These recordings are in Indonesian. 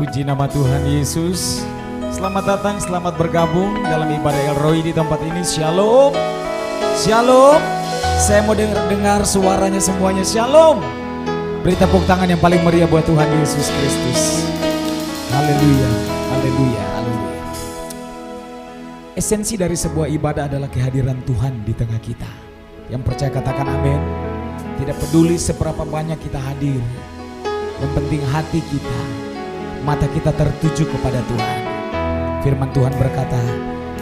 Puji nama Tuhan Yesus. Selamat datang, selamat bergabung dalam ibadah El Roi di tempat ini. Shalom, shalom. Saya mau dengar suaranya semuanya. Shalom. Beri tepuk tangan yang paling meriah buat Tuhan Yesus Kristus. Haleluya, haleluya, haleluya. Esensi dari sebuah ibadah adalah kehadiran Tuhan di tengah kita. Yang percaya katakan amin. Tidak peduli seberapa banyak kita hadir, yang penting hati kita, mata kita tertuju kepada Tuhan. Firman Tuhan berkata,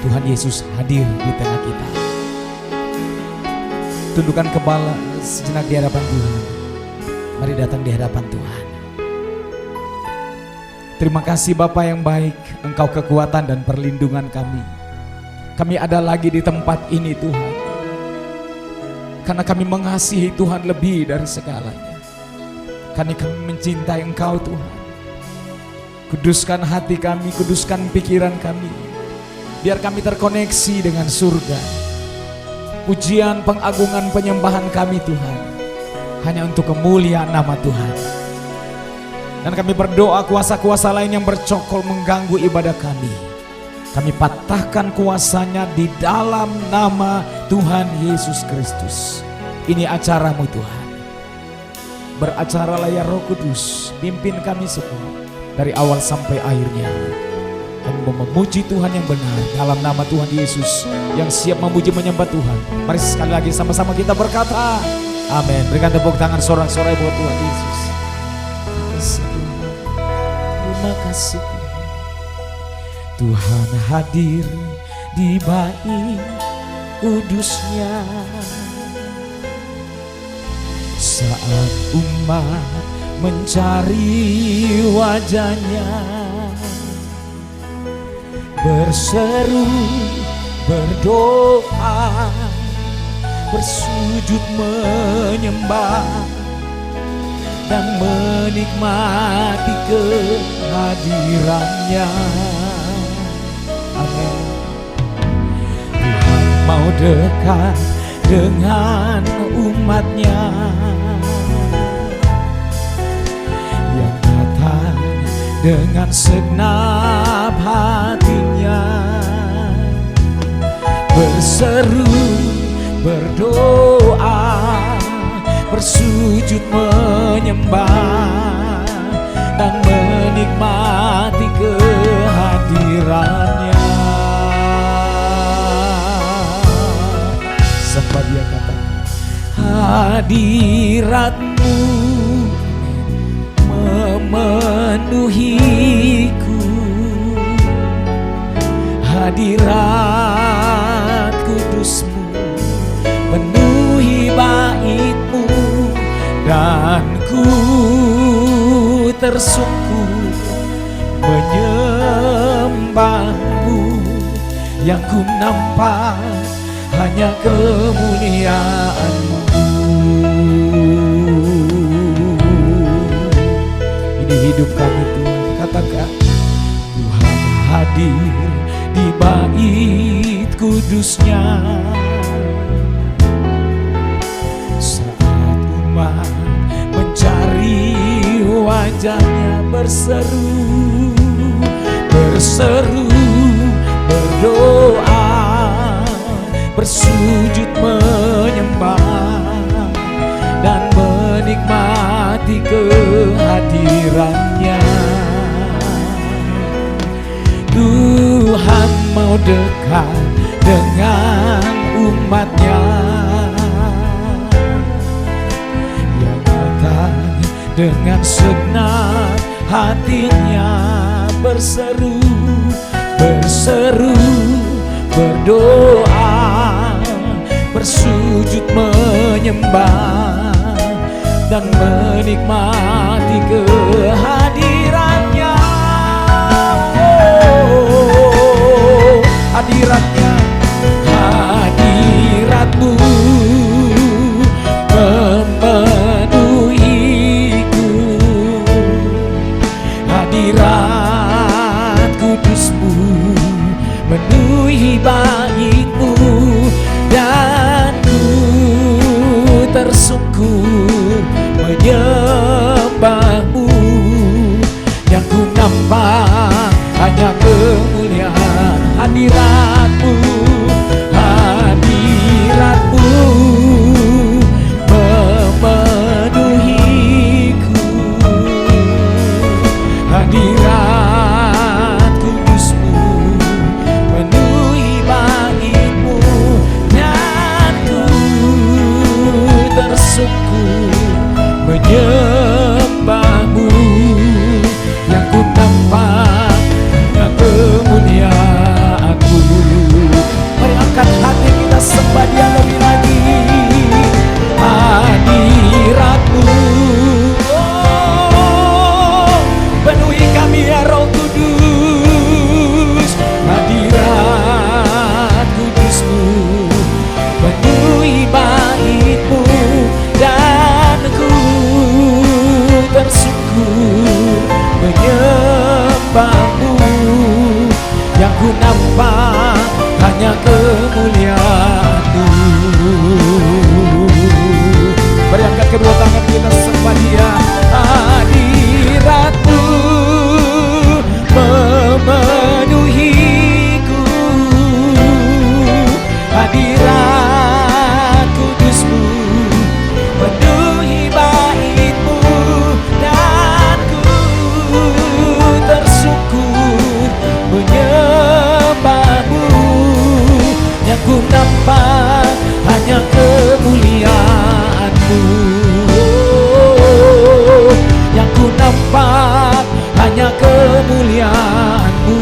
Tuhan Yesus hadir di tengah kita. Tundukkan kepala sejenak di hadapan Tuhan. Mari datang di hadapan Tuhan. Terima kasih Bapa yang baik, Engkau kekuatan dan perlindungan kami. Kami ada lagi di tempat ini Tuhan, karena kami mengasihi Tuhan lebih dari segalanya. Karena kami mencintai Engkau Tuhan. Kuduskan hati kami, kuduskan pikiran kami, biar kami terkoneksi dengan surga. Pujian, pengagungan, penyembahan kami Tuhan hanya untuk kemuliaan nama Tuhan. Dan kami berdoa kuasa-kuasa lain yang bercokol mengganggu ibadah kami, kami patahkan kuasanya di dalam nama Tuhan Yesus Kristus. Ini acaramu Tuhan. Beracaralah ya Roh Kudus, pimpin kami semua dari awal sampai akhirnya. Kami mau memuji Tuhan yang benar dalam nama Tuhan Yesus yang siap memuji menyembah Tuhan. Mari sekali lagi sama-sama kita berkata amin. Berikan tepuk tangan sorak-sorai buat Tuhan Yesus. Terima kasih Tuhan hadir di bait kudusnya. Saat umat mencari wajahnya, berseru, berdoa, bersujud menyembah, dan menikmati kehadirannya. Amin. Tuhan mau dekat dengan umatnya yang datang dengan segenap hatinya, berseru, berdoa, bersujud menyembah, dan menikmati kehadirannya. Sampai dia kata, hadiratmu memenuhiku, hadirat kudusmu penuhi baitmu, dan ku tersungkur menyembahmu. Yang ku nampak hanya kemuliaanmu. Ini hidup kami Tuhan. Katakan, Tuhan hadir di bait kudusnya. Saat umat mencari wajahnya, berseru, berseru, berdoa, bersujud menyembah, dan menikmati kehadirannya. Tuhan mau dekat dengan umatnya yang datang dengan segenap hatinya, berseru, berseru, berdoa, bersujud menyembah, dan menikmati kehadirannya. Oh, hadiratnya, hadiratmu memenuhiku, hadirat kudusmu menuhi baitmu, dan ku tersungkur menyembahmu. Yang ku nampak kemuliaan-Mu, yang ku nampak hanya kemuliaan-Mu. Beri angkat kedua tangan kita sembah Dia. Hadirat-Mu memenuhiku, hadirat kudus-Mu penuhi bait-Mu, dan ku tersungkur menyembah-Mu. Yang ku nampak hanya kemuliaan-Mu, yang ku nampak hanya kemuliaan-Mu,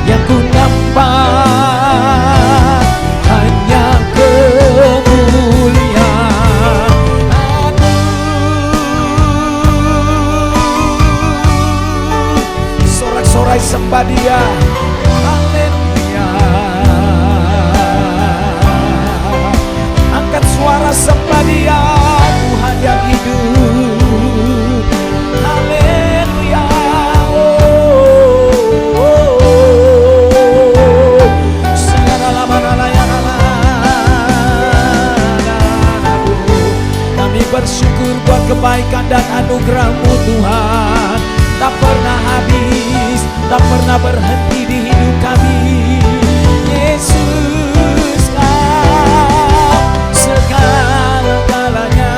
yang ku nampak hanya kemuliaan-Mu. Sorak-sorai sembah Dia. Haleluya. Angkat suara sembah Dia, Tuhan yang hidup. Haleluya. Kami bersyukur buat kebaikan dan anugerah-Mu Tuhan, tak pernah habis, tak pernah berhenti di hidup kami. Yesus, Kau segala-galanya.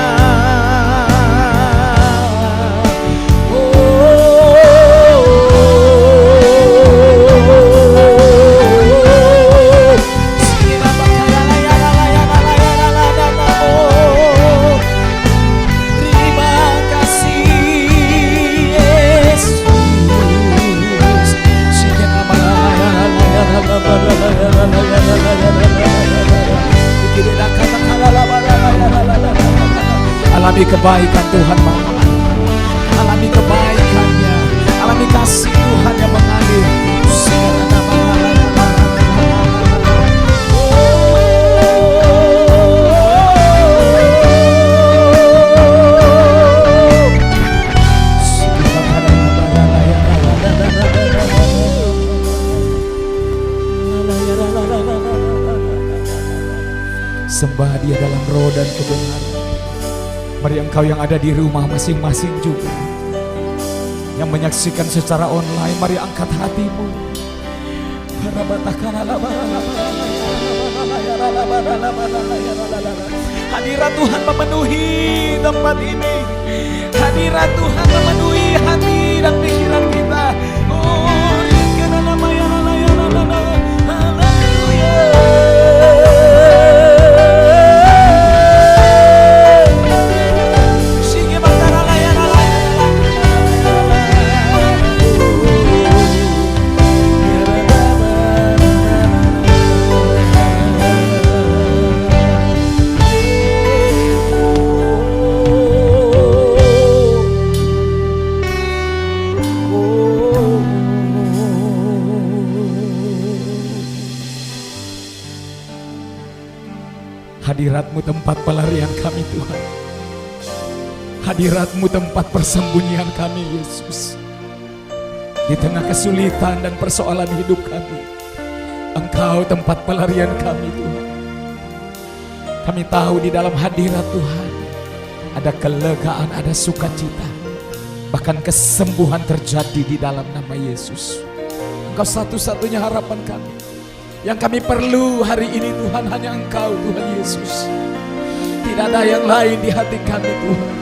Alami kebaikan Tuhan Bapa, alami kebaikan-Nya, alami kasih Tuhan yang mengalir. Sembah Dia dalam roh dan kebenaran. Mari engkau yang ada di rumah masing-masing juga, yang menyaksikan secara online, mari angkat hatimu. Hadirat Tuhan memenuhi tempat ini. Hadirat Tuhan memenuhi hati dan pikiran kita. Hadirat-Mu tempat pelarian kami Tuhan. Hadirat-Mu tempat persembunyian kami Yesus. Di tengah kesulitan dan persoalan hidup kami, Engkau tempat pelarian kami Tuhan. Kami tahu di dalam hadirat Tuhan ada kelegaan, ada sukacita, bahkan kesembuhan terjadi di dalam nama Yesus. Engkau satu-satunya harapan kami. Yang kami perlu hari ini Tuhan hanya Engkau Tuhan Yesus. Tidak ada yang lain di hati kami Tuhan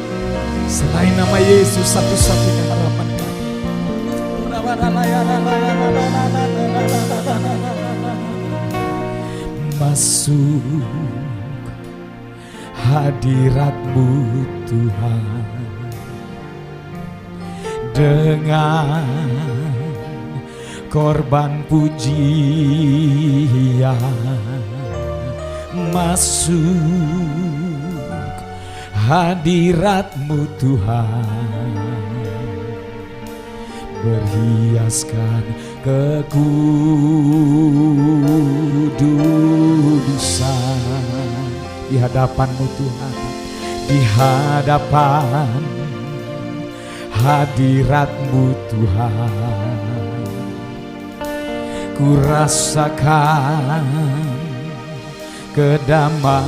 selain nama Yesus, satu-satunya harapan kami. Masuk hadirat-Mu Tuhan dengan korban pujian. Masuk hadirat-Mu Tuhan, berhiaskan kekudusan di hadapan-Mu Tuhan, di hadapan hadirat-Mu Tuhan. Ku rasakan kedamaian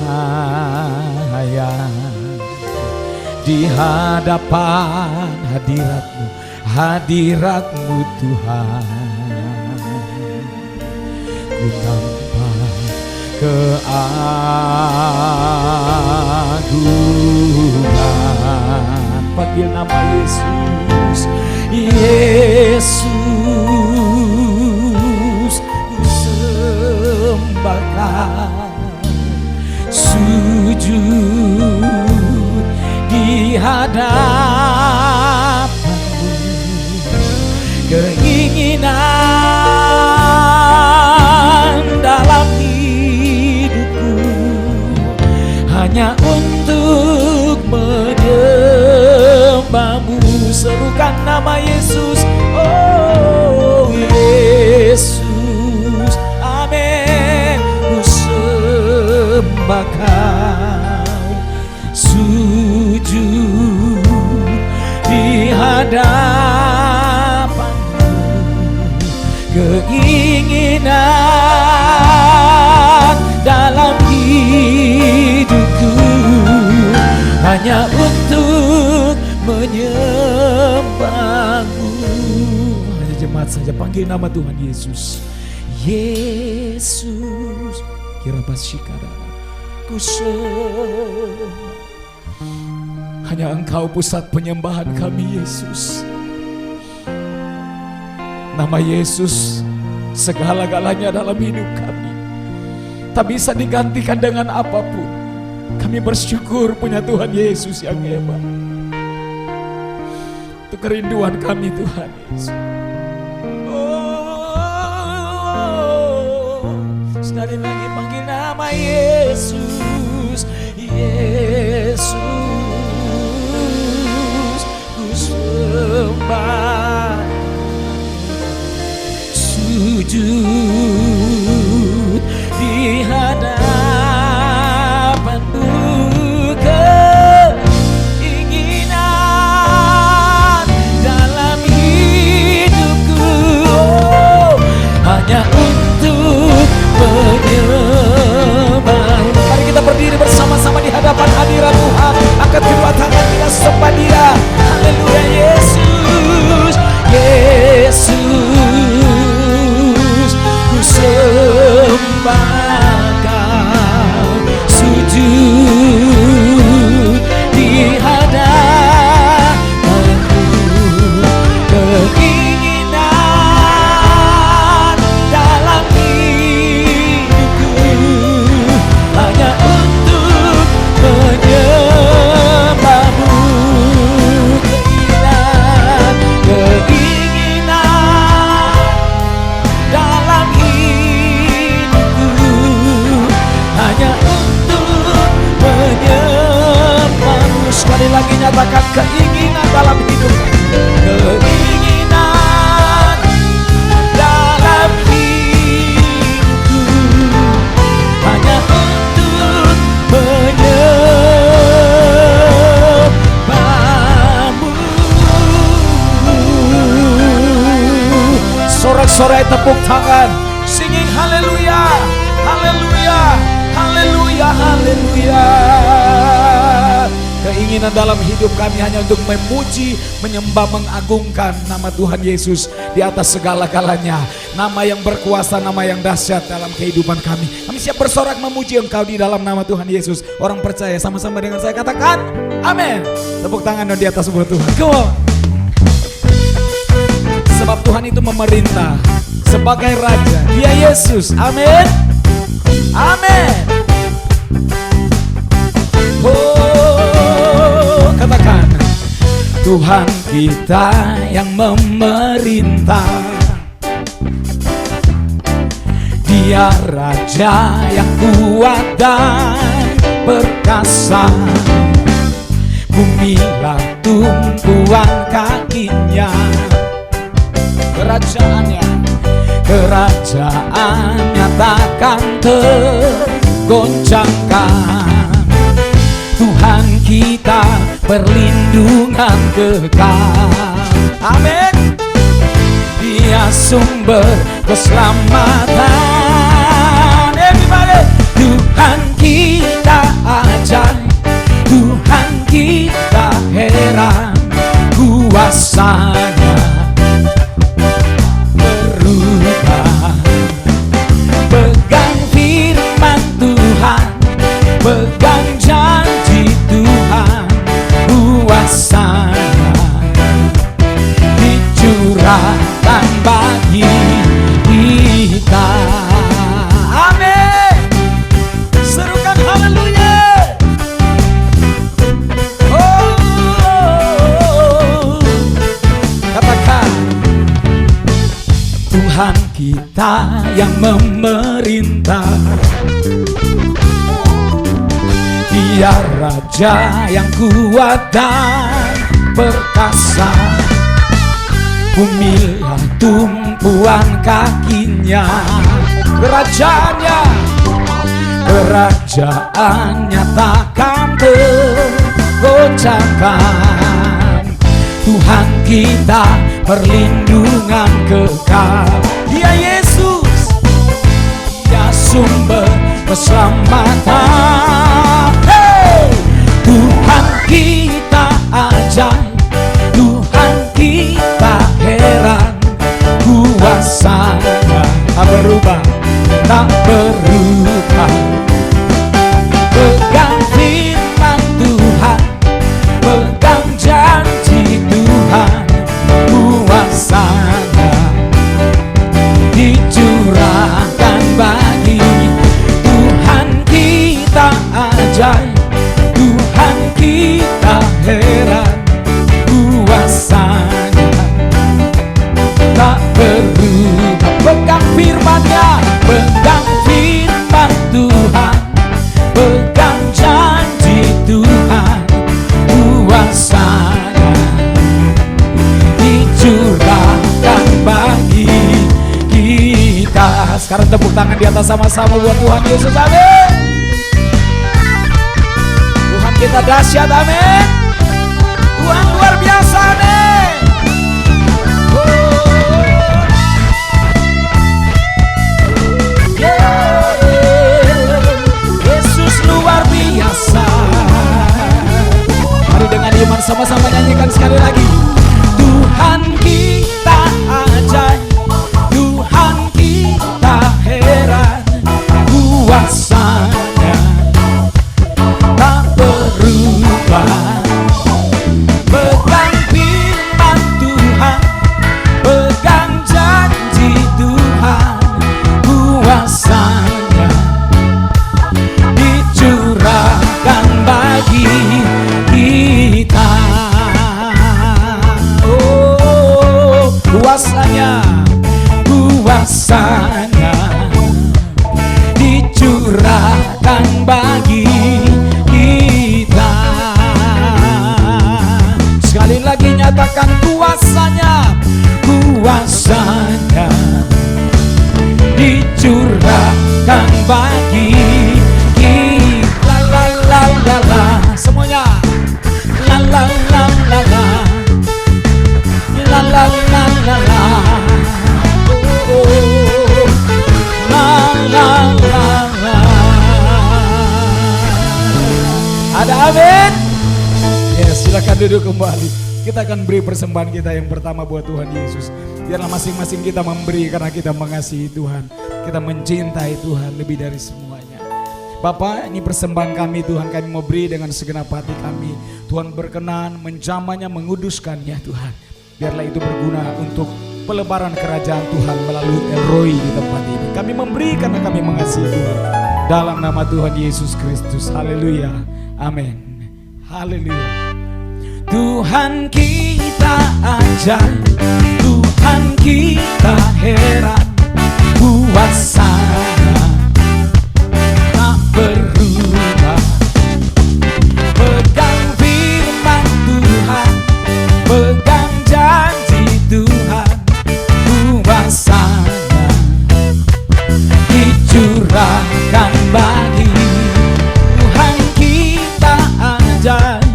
di hadapan hadirat-Mu Tuhan. Ku nampak keagungan. Panggil nama Yesus, Yesus, ku sembahkan, sujud di hadapan-Mu. Keinginan dalam hidupku hanya untuk menyembah-Mu. Serukan nama Yesus, oh Yesus, amin. Ku sembahkan, sujud di hadapan-Mu. Keinginan dalam hidupku hanya untuk menyembah-Mu. Hanya jemaat saja panggil nama Tuhan Yesus. Yesus, kirabashikara, ku sembah. Hanya Engkau pusat penyembahan kami, Yesus. Nama Yesus segala-galanya dalam hidup kami. Tak bisa digantikan dengan apapun. Kami bersyukur punya Tuhan Yesus yang hebat. Itu kerinduan kami, Tuhan Yesus. Sekali lagi panggil nama Yesus, Yesus, ku sembah, sujud di hadapan-Mu. Keinginan dalam hidupku hanya untuk menyembah. Mari kita berdiri bersama-sama di hadapan hadirat Tuhan. Angkat kedua tangan kita sembah Dia. Haleluya Yesus, Yesus, ku sembah Kau, sujud di hadapan-Mu. Keinginan dalam hidupku hanya untuk menyembah-Mu. Keinginan dalam hidupku hanya untuk menyembah-Mu. Sekali lagi nyatakan keinginan dalam hidupku. Keinginan dalam hidupku hanya untuk menyembah-Mu. Sorak-sorai tepuk tangan, singing haleluya, haleluya, haleluya, haleluya. Keinginan dalam hidup kami hanya untuk memuji, menyembah, mengagungkan nama Tuhan Yesus di atas segala-galanya. Nama yang berkuasa, nama yang dahsyat dalam kehidupan kami. Kami siap bersorak memuji Engkau di dalam nama Tuhan Yesus. Orang percaya sama-sama dengan saya katakan amin. Tepuk tangan di atas sebuah Tuhan. Come on. Sebab Tuhan itu memerintah sebagai Raja. Dia Yesus. Amin. Amin. Oh, katakan Tuhan kita yang memerintah. Dia Raja yang kuat dan perkasa. Bumilah tumpuan kakinya. Kerajaannya takkan tergoncangkan. Tuhan kita perlindungan kekal. Amin. Dia sumber keselamatan. Everybody. Tuhan kita ajaib, Tuhan kita heran, kuasanya berubah. Pegang firman Tuhan, pegang janji Tuhan, kuasanya dicurahkan bagi kita. Amin. Serukan haleluya. Oh, katakan, Tuhan kita yang memerintah, Dia Raja yang kuat dan perkasa. Bumilah tumpuan kakinya, kerajaannya takkan tergoncangkan. Tuhan kita perlindungan kekal. Dia Yesus, Dia sumber keselamatan. Hey! Tuhan kita ajaib, Tuhan kita heran, kuasanya tak berubah, tak berubah. Pegang firman Tuhan, pegang janji Tuhan, kuasanya dicurahkan bagi. Tuhan kita ajaib, Tuhan kita heran, kuasanya tak berubah. Pegang firman-Nya, pegang firman Tuhan, pegang janji Tuhan, kuasanya dicurahkan bagi kita. Sekarang tepuk tangan di atas sama-sama buat Tuhan Yesus. Amin. Tuhan kita dahsyat. Amin. Tuhan luar biasa. Amin. Yesus luar biasa. Mari dengan iman sama-sama nyanyikan sekali lagi. Tuhan kita ajaib, Tuhan kita heran, kuasanya tak berubah. Pegang firman Tuhan, pegang janji Tuhan, kuasanya dicurahkan bagi kita. Oh, kuasanya dicurahkan bagi kita. Sekali lagi nyatakan kuasanya dicurahkan bagi kita. La la la la, semuanya. La la la la la, la la la la la. Oh, la la la la. Ada amin? Ya, silakan duduk kembali. Kita akan beri persembahan kita yang pertama buat Tuhan Yesus. Biarlah masing-masing kita memberi karena kita mengasihi Tuhan. Kita mencintai Tuhan lebih dari semuanya. Bapak, ini persembahan kami Tuhan, kami mau beri dengan segenap hati kami. Tuhan berkenan menjamahnya, menguduskannya Tuhan. Biarlah itu berguna untuk pelebaran kerajaan Tuhan melalui El Roi di tempat ini. Kami memberi karena kami mengasihi Tuhan. Dalam nama Tuhan Yesus Kristus. Haleluya. Amin. Haleluya. Tuhan kita ajaib, Tuhan kita heran, kuasanya tak berubah. Pegang firman Tuhan, pegang janji Tuhan, kuasanya dicurahkan bagi. Tuhan kita ajaib,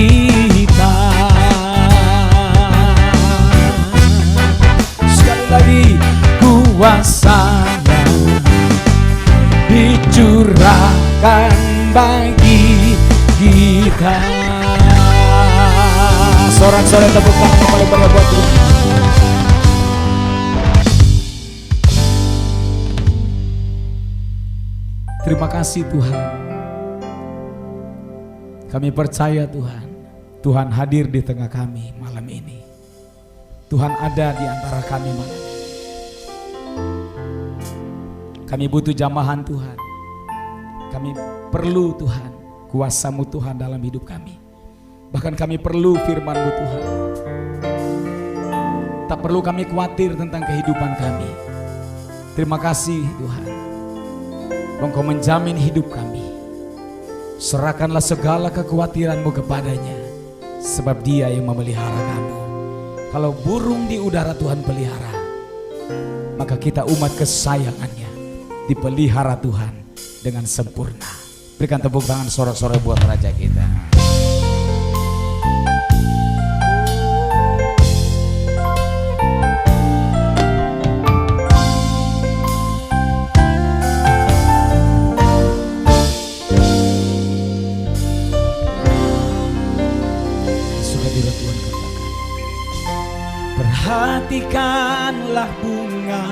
kita. Sekali lagi, kuasanya dicurahkan bagi kita. Sorak-sorai tepuk tangan yang paling meriah buat Tuhan. Terima kasih Tuhan. Kami percaya Tuhan, Tuhan hadir di tengah kami malam ini. Tuhan ada di antara kami malam ini. Kami butuh jamahan Tuhan. Kami perlu Tuhan, kuasa-Mu Tuhan dalam hidup kami. Bahkan kami perlu firman-Mu Tuhan. Tak perlu kami khawatir tentang kehidupan kami. Terima kasih Tuhan, Engkau menjamin hidup kami. Serahkanlah segala kekhawatiran-Mu kepadanya, sebab Dia yang memelihara kamu. Kalau burung di udara Tuhan pelihara, maka kita umat kesayangannya dipelihara Tuhan dengan sempurna. Berikan tepuk tangan sorak-sorai buat Raja kita. Perhatikanlah bunga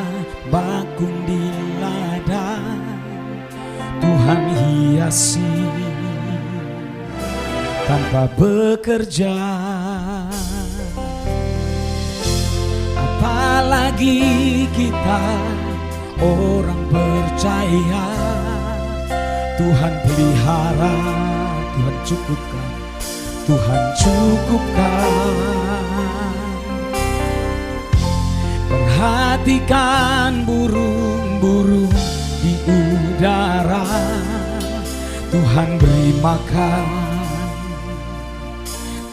bakung di ladang, Tuhan hiasi tanpa bekerja. Apalagi kita orang percaya, Tuhan pelihara, Tuhan cukupkan, Tuhan cukupkan. Perhatikan burung-burung di udara, Tuhan beri makan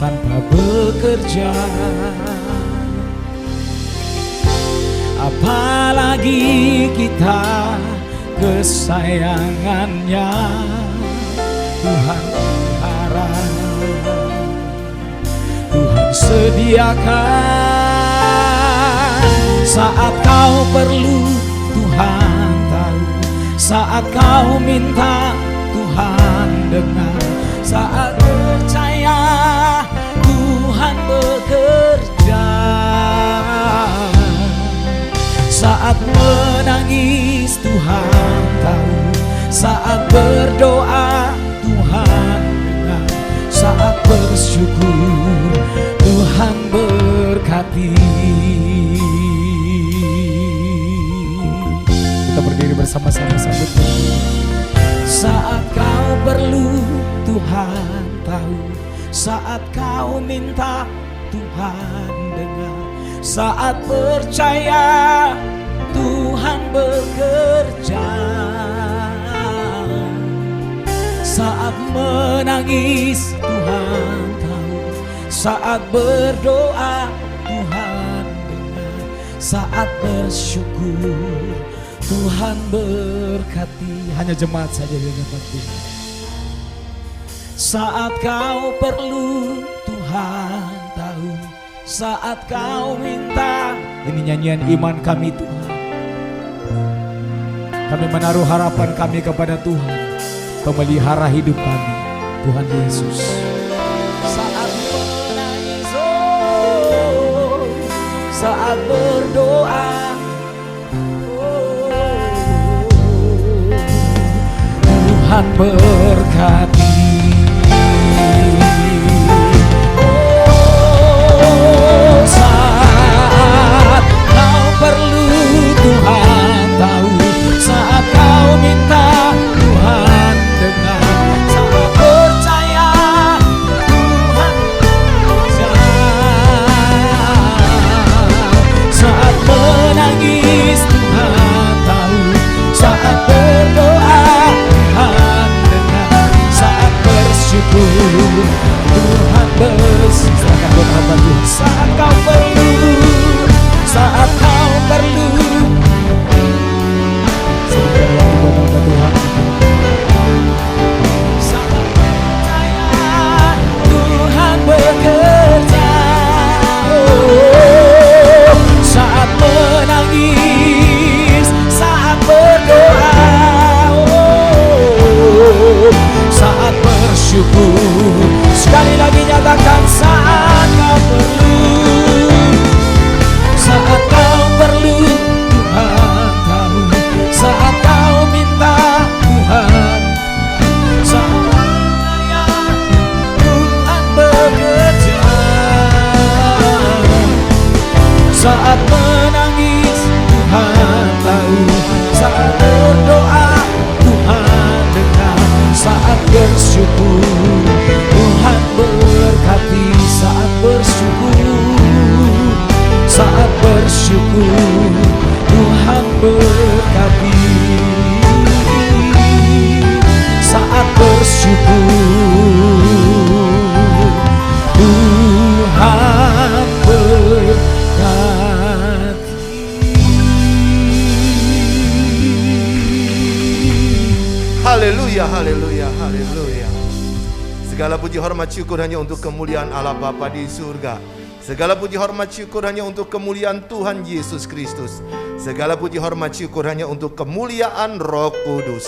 tanpa bekerja. Apalagi kita kesayangannya, Tuhan pelihara, Tuhan sediakan. Saat kau perlu, Tuhan tahu. Saat kau minta, Tuhan dengar. Saat percaya, Tuhan bekerja. Saat menangis, Tuhan tahu. Saat berdoa, Tuhan dengar. Saat bersyukur, Tuhan berkati. Kita berdiri bersama-sama sambut. Saat kau perlu, Tuhan tahu. Saat kau minta, Tuhan dengar. Saat percaya, Tuhan bekerja. Saat menangis, Tuhan tahu. Saat berdoa, Tuhan dengar. Saat bersyukur, Tuhan berkati. Hanya jemaat saja yang dapat Tuhan. Saat kau perlu, Tuhan tahu. Saat kau minta. Ini nyanyian iman kami Tuhan. Kami menaruh harapan kami kepada Tuhan, pemelihara hidup kami, Tuhan Yesus. Saat menangis, saat berdoa, Tuhan berkati. Saat kau perlu, Tuhan tahu. Saat kau minta, Tuhan dengar. Saat percaya, Tuhan bekerja. Saat menangis, Tuhan tahu. Saat berdoa, Tuhan dengar. Saat bersyukur, Tuhan bersisakan berapa Tuhan. Saat kau perlu, saat kau perlu. Tuhan Sekali lagi nyatakan saat kau perlu. Saat kau perlu Tuhan tahu. Saat kau minta Tuhan. Saat layak Tuhan bekerja. Saat menangis Tuhan tahu. Saat berdoa Tuhan dengar. Saat bersyukur Tuhan berkati. Saat bersyukur, saat bersyukur Tuhan berkati. Saat bersyukur Tuhan berkati. Haleluya, haleluya, haleluya. Segala puji hormat syukur hanya untuk kemuliaan Allah Bapa di surga. Segala puji hormat syukur hanya untuk kemuliaan Tuhan Yesus Kristus. Segala puji hormat syukur hanya untuk kemuliaan Roh Kudus.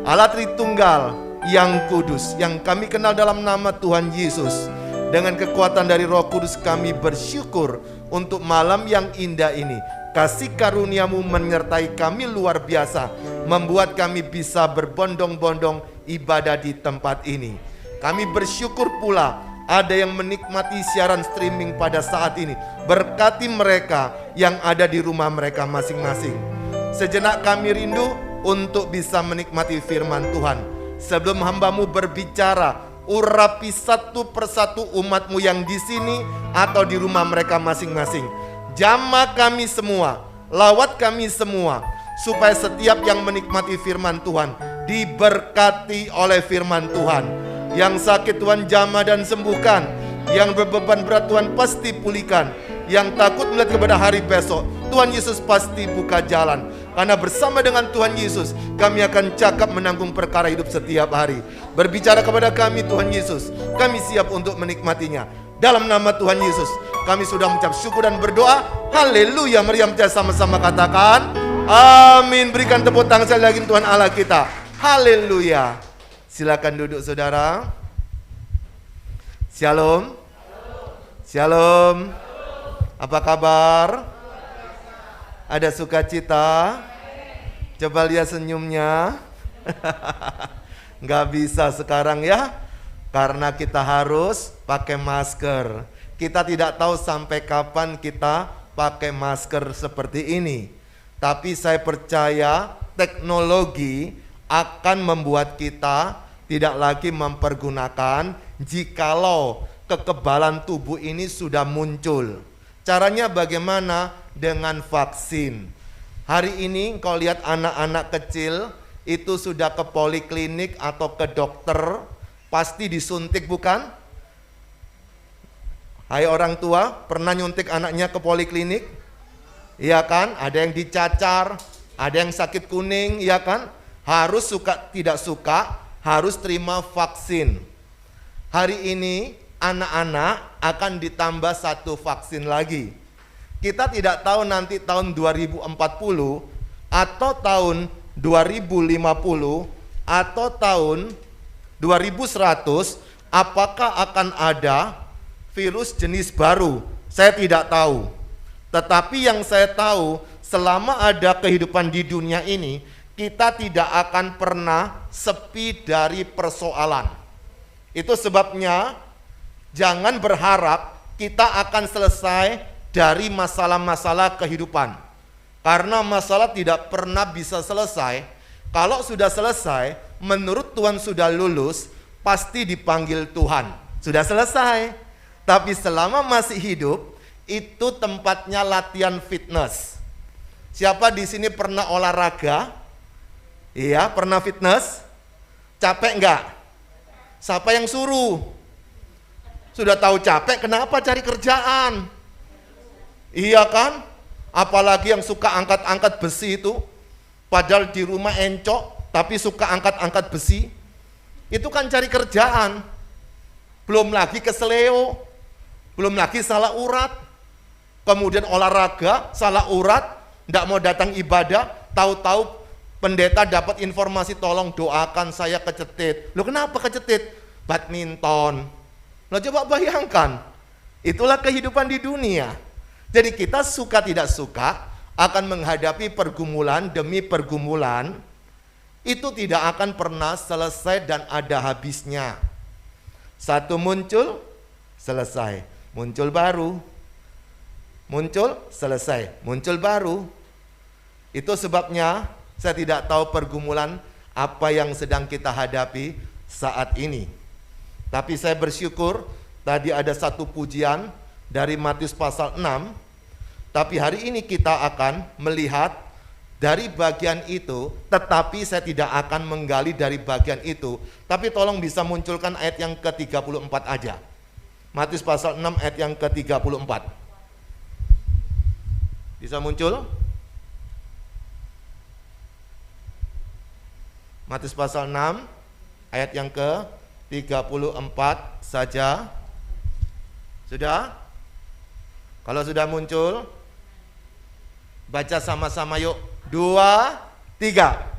Allah Tritunggal yang kudus, yang kami kenal dalam nama Tuhan Yesus. Dengan kekuatan dari Roh Kudus kami bersyukur untuk malam yang indah ini. Kasih karunia-Mu menyertai kami luar biasa, membuat kami bisa berbondong-bondong ibadah di tempat ini. Kami bersyukur pula ada yang menikmati siaran streaming pada saat ini. Berkati mereka yang ada di rumah mereka masing-masing. Sejenak kami rindu untuk bisa menikmati firman Tuhan. Sebelum hamba-Mu berbicara, urapi satu persatu umat-Mu yang di sini atau di rumah mereka masing-masing. Jamah kami semua, lawat kami semua, supaya setiap yang menikmati firman Tuhan diberkati oleh firman Tuhan. Yang sakit Tuhan jamah dan sembuhkan. Yang berbeban berat Tuhan pasti pulihkan. Yang takut melihat kepada hari besok, Tuhan Yesus pasti buka jalan. Karena bersama dengan Tuhan Yesus, kami akan cakap menanggung perkara hidup setiap hari. Berbicara kepada kami Tuhan Yesus, kami siap untuk menikmatinya. Dalam nama Tuhan Yesus, kami sudah mengucap syukur dan berdoa. Haleluya. Mari kita sama-sama katakan amin. Berikan tepuk tangan sekali lagi Tuhan Allah kita. Haleluya. Silakan duduk saudara. Shalom. Shalom. Apa kabar? Ada sukacita? Coba lihat senyumnya. Nggak bisa sekarang ya, karena kita harus pakai masker. Kita tidak tahu sampai kapan kita pakai masker seperti ini. Tapi saya percaya teknologi akan membuat kita tidak lagi mempergunakan jikalau kekebalan tubuh ini sudah muncul. Caranya bagaimana? Dengan vaksin. Hari ini kau lihat anak-anak kecil itu sudah ke poliklinik atau ke dokter, pasti disuntik bukan? Hai orang tua, pernah nyuntik anaknya ke poliklinik? Iya kan? Ada yang dicacar, ada yang sakit kuning, iya kan? Harus suka tidak suka, harus terima vaksin. Hari ini anak-anak akan ditambah satu vaksin lagi. Kita tidak tahu nanti tahun 2040 atau tahun 2050 atau tahun 2100 apakah akan ada virus jenis baru. Saya tidak tahu. Tetapi yang saya tahu, selama ada kehidupan di dunia ini, kita tidak akan pernah sepi dari persoalan. Itu sebabnya jangan berharap kita akan selesai dari masalah-masalah kehidupan. Karena masalah tidak pernah bisa selesai. Kalau sudah selesai, menurut Tuhan sudah lulus, pasti dipanggil Tuhan. Sudah selesai. Tapi selama masih hidup, itu tempatnya latihan fitness. Siapa di sini pernah olahraga? Iya, pernah fitness? Capek enggak? Siapa yang suruh? Sudah tahu capek, kenapa cari kerjaan? Iya kan? Apalagi yang suka angkat-angkat besi itu, padahal di rumah encok, tapi suka angkat-angkat besi. Itu kan cari kerjaan. Belum lagi keseleo, belum lagi salah urat. Kemudian olahraga, salah urat, enggak mau datang ibadah, tahu-tahu pendeta dapat informasi, tolong doakan saya kecetit. Loh kenapa kecetit? badminton. Nah, coba bayangkan, itulah kehidupan di dunia. Jadi kita suka tidak suka akan menghadapi pergumulan demi pergumulan. Itu tidak akan pernah selesai dan ada habisnya. Satu muncul, selesai. Muncul baru. Muncul, selesai. Muncul baru. Itu sebabnya saya tidak tahu pergumulan apa yang sedang kita hadapi saat ini. Tapi saya bersyukur tadi ada satu pujian dari Matius pasal 6. Tapi hari ini kita akan melihat dari bagian itu, tetapi saya tidak akan menggali dari bagian itu. Tapi tolong bisa munculkan ayat yang ke-34 aja. Matius pasal 6 ayat yang ke-34. Bisa muncul? Matius pasal 6 ayat yang ke-34 saja. Sudah? Kalau sudah muncul, baca sama-sama yuk. 2, 3.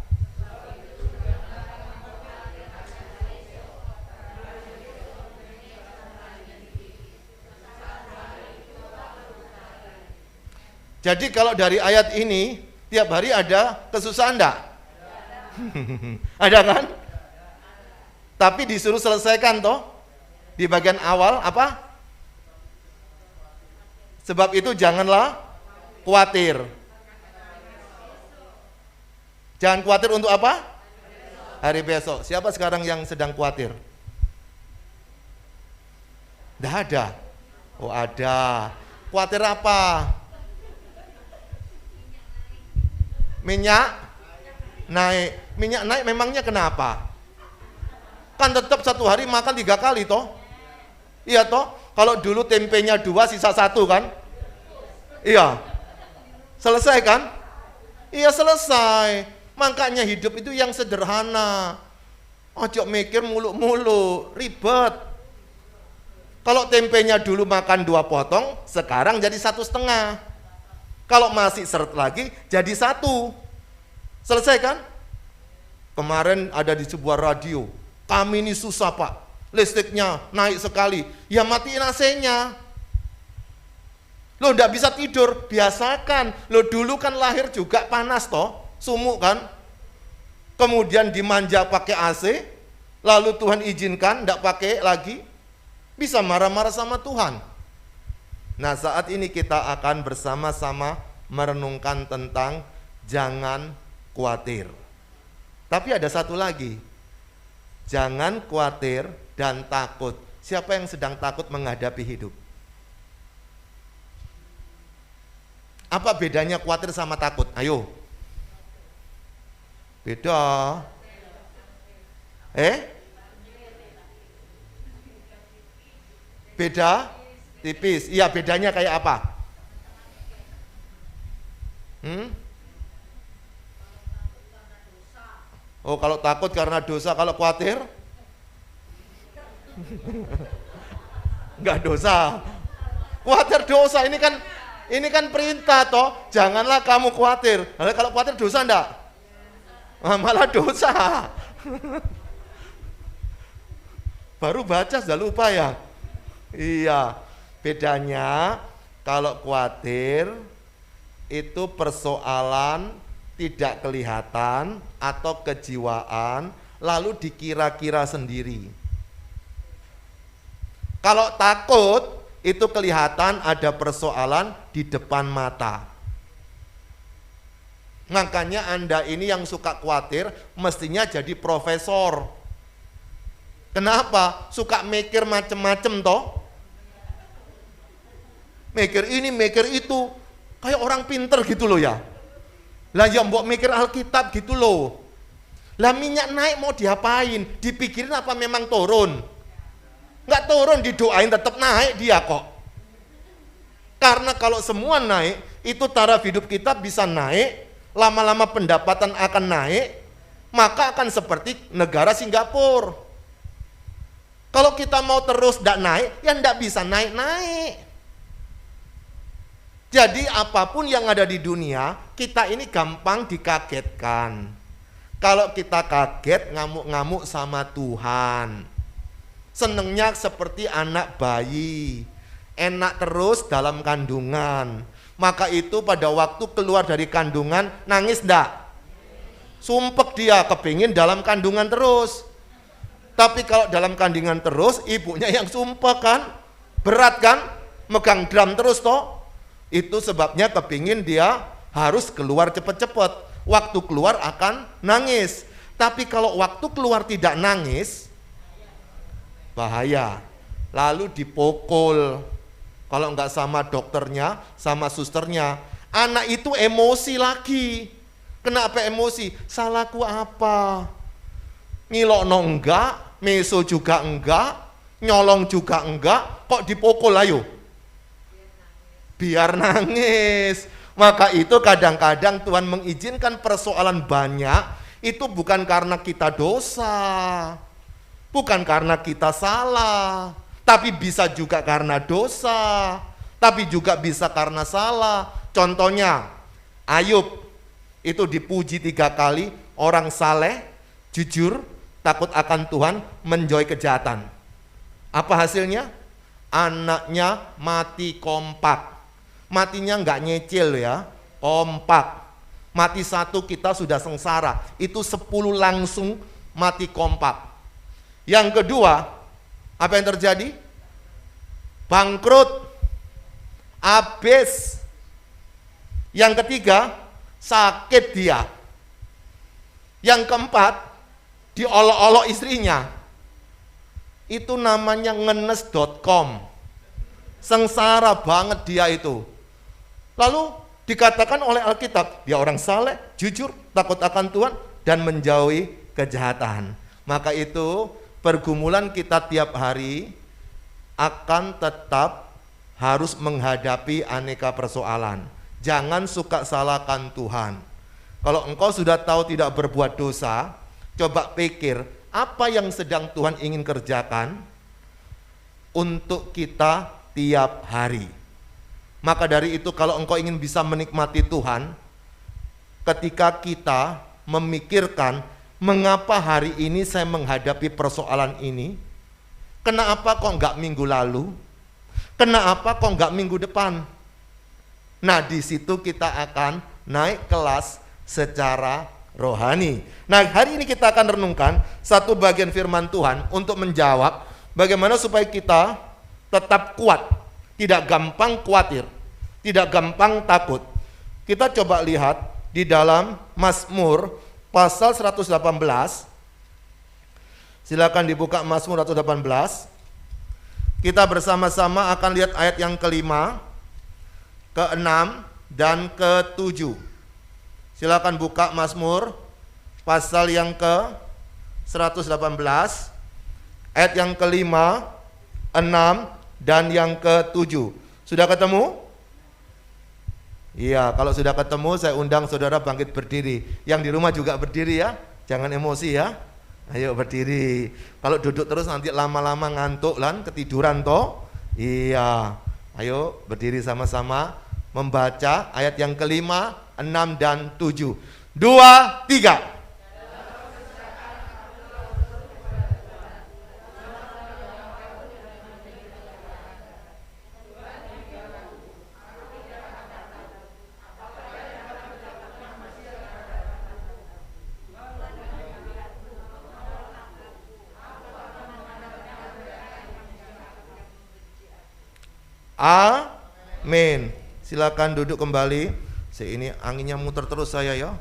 Jadi kalau dari ayat ini, tiap hari ada kesusahan enggak? Ada kan? Tapi disuruh selesaikan toh. Di bagian awal apa? Sebab itu janganlah khawatir. Jangan khawatir untuk apa? Hari besok. Siapa sekarang yang sedang khawatir? Tidak ada. Oh ada. Khawatir apa? Minyak naik. Minyak naik memangnya kenapa? Kan tetap satu hari makan 3 kali toh. Iya toh. Kalau dulu tempenya 2 sisa 1 kan. Iya. Selesai kan? Iya selesai. Makanya hidup itu yang sederhana. Ojo mikir mulu-mulu, ribet. Kalau tempenya dulu makan 2 potong, sekarang jadi 1,5. Kalau masih seret lagi, jadi 1. Selesai kan? Kemarin ada di sebuah radio, kami ini susah pak, listriknya naik sekali. Ya matiin AC-nya. Lo ndak bisa tidur, biasakan. Lo dulu kan lahir juga panas toh, sumuk kan. Kemudian dimanja pakai AC, lalu Tuhan izinkan ndak pakai lagi, bisa marah-marah sama Tuhan. Nah saat ini kita akan bersama-sama merenungkan tentang jangan khawatir. Tapi ada satu lagi, jangan khawatir dan takut. Siapa yang sedang takut menghadapi hidup? Apa bedanya khawatir sama takut? Ayo. Beda. Beda? Tipis. Iya, bedanya kayak apa? Oh, kalau takut karena dosa, kalau khawatir? Enggak dosa. Khawatir dosa, ini kan perintah toh, janganlah kamu khawatir. Lalu kalau khawatir dosa enggak? Malah dosa. Baru baca sudah lupa ya? Iya, bedanya kalau khawatir itu persoalan tidak kelihatan atau kejiwaan, lalu dikira-kira sendiri. Kalau takut itu kelihatan ada persoalan di depan mata. Makanya Anda ini yang suka khawatir mestinya jadi profesor. Kenapa? Suka mikir macem-macem toh. Mikir ini, mikir itu. Kayak orang pinter gitu loh ya. Lah ya mbok mikir Alkitab gitu loh. Lah minyak naik mau diapain? Dipikirin apa memang turun? Enggak turun, didoain tetap naik dia kok. Karena kalau semua naik, itu taraf hidup kita bisa naik, lama-lama pendapatan akan naik, maka akan seperti negara Singapura. Kalau kita mau terus enggak naik, ya enggak bisa naik-naik. Jadi apapun yang ada di dunia, kita ini gampang dikagetkan. Kalau kita kaget, ngamuk-ngamuk sama Tuhan. senengnya seperti anak bayi, enak terus dalam kandungan. Maka itu pada waktu keluar dari kandungan nangis enggak? Sumpek dia, kepingin dalam kandungan terus. Tapi kalau dalam kandungan terus, ibunya yang sumpek kan? Berat kan? Megang drum terus toh. Itu sebabnya kepingin dia harus keluar cepet-cepet. Waktu keluar akan nangis. Tapi kalau waktu keluar tidak nangis, bahaya. Lalu dipukul. Kalau enggak sama dokternya, sama susternya, anak itu emosi lagi. Kenapa emosi? Salahku apa? Ngilokno enggak, meso juga enggak, nyolong juga enggak, kok dipukul ayo? Biar nangis. Maka itu kadang-kadang Tuhan mengizinkan persoalan banyak, itu bukan karena kita dosa, bukan karena kita salah, tapi bisa juga karena dosa, tapi juga bisa karena salah. Contohnya, Ayub itu dipuji 3 kali, orang saleh, jujur, takut akan Tuhan, menjauhi kejahatan. Apa hasilnya? Anaknya mati kompak. Matinya nggak nyecil ya, kompak. Mati 1 kita sudah sengsara, itu 10 langsung mati kompak. Yang kedua, apa yang terjadi? Bangkrut, habis. Yang ketiga, sakit dia. Yang keempat, diolok-olok istrinya. Itu namanya ngenes.com. Sengsara banget dia itu. Lalu dikatakan oleh Alkitab, dia orang saleh, jujur, takut akan Tuhan, dan menjauhi kejahatan. Maka itu pergumulan kita tiap hari akan tetap harus menghadapi aneka persoalan. Jangan suka salahkan Tuhan. Kalau engkau sudah tahu tidak berbuat dosa, coba pikir apa yang sedang Tuhan ingin kerjakan untuk kita tiap hari. Maka dari itu kalau engkau ingin bisa menikmati Tuhan, ketika kita memikirkan mengapa hari ini saya menghadapi persoalan ini, kenapa kok enggak minggu lalu, kenapa kok enggak minggu depan. Nah, di situ kita akan naik kelas secara rohani. Nah, hari ini kita akan renungkan satu bagian firman Tuhan untuk menjawab bagaimana supaya kita tetap kuat, tidak gampang khawatir, tidak gampang takut. Kita coba lihat di dalam Mazmur pasal 118. Silakan dibuka Mazmur 118. Kita bersama-sama akan lihat ayat yang ke-5, ke-6 dan ke-7. Silakan buka Mazmur pasal yang ke-118 ayat yang ke-5, 6 dan yang ke-7. Sudah ketemu? Iya, kalau sudah ketemu saya undang saudara bangkit berdiri. Yang di rumah juga berdiri ya. Jangan emosi ya. Ayo berdiri. Kalau duduk terus nanti lama-lama ngantuk lan ketiduran toh. Iya. Ayo berdiri sama-sama membaca ayat yang ke-5, 6 dan 7. 2, 3. Amin. Silakan duduk kembali. Ini anginnya muter terus saya ya.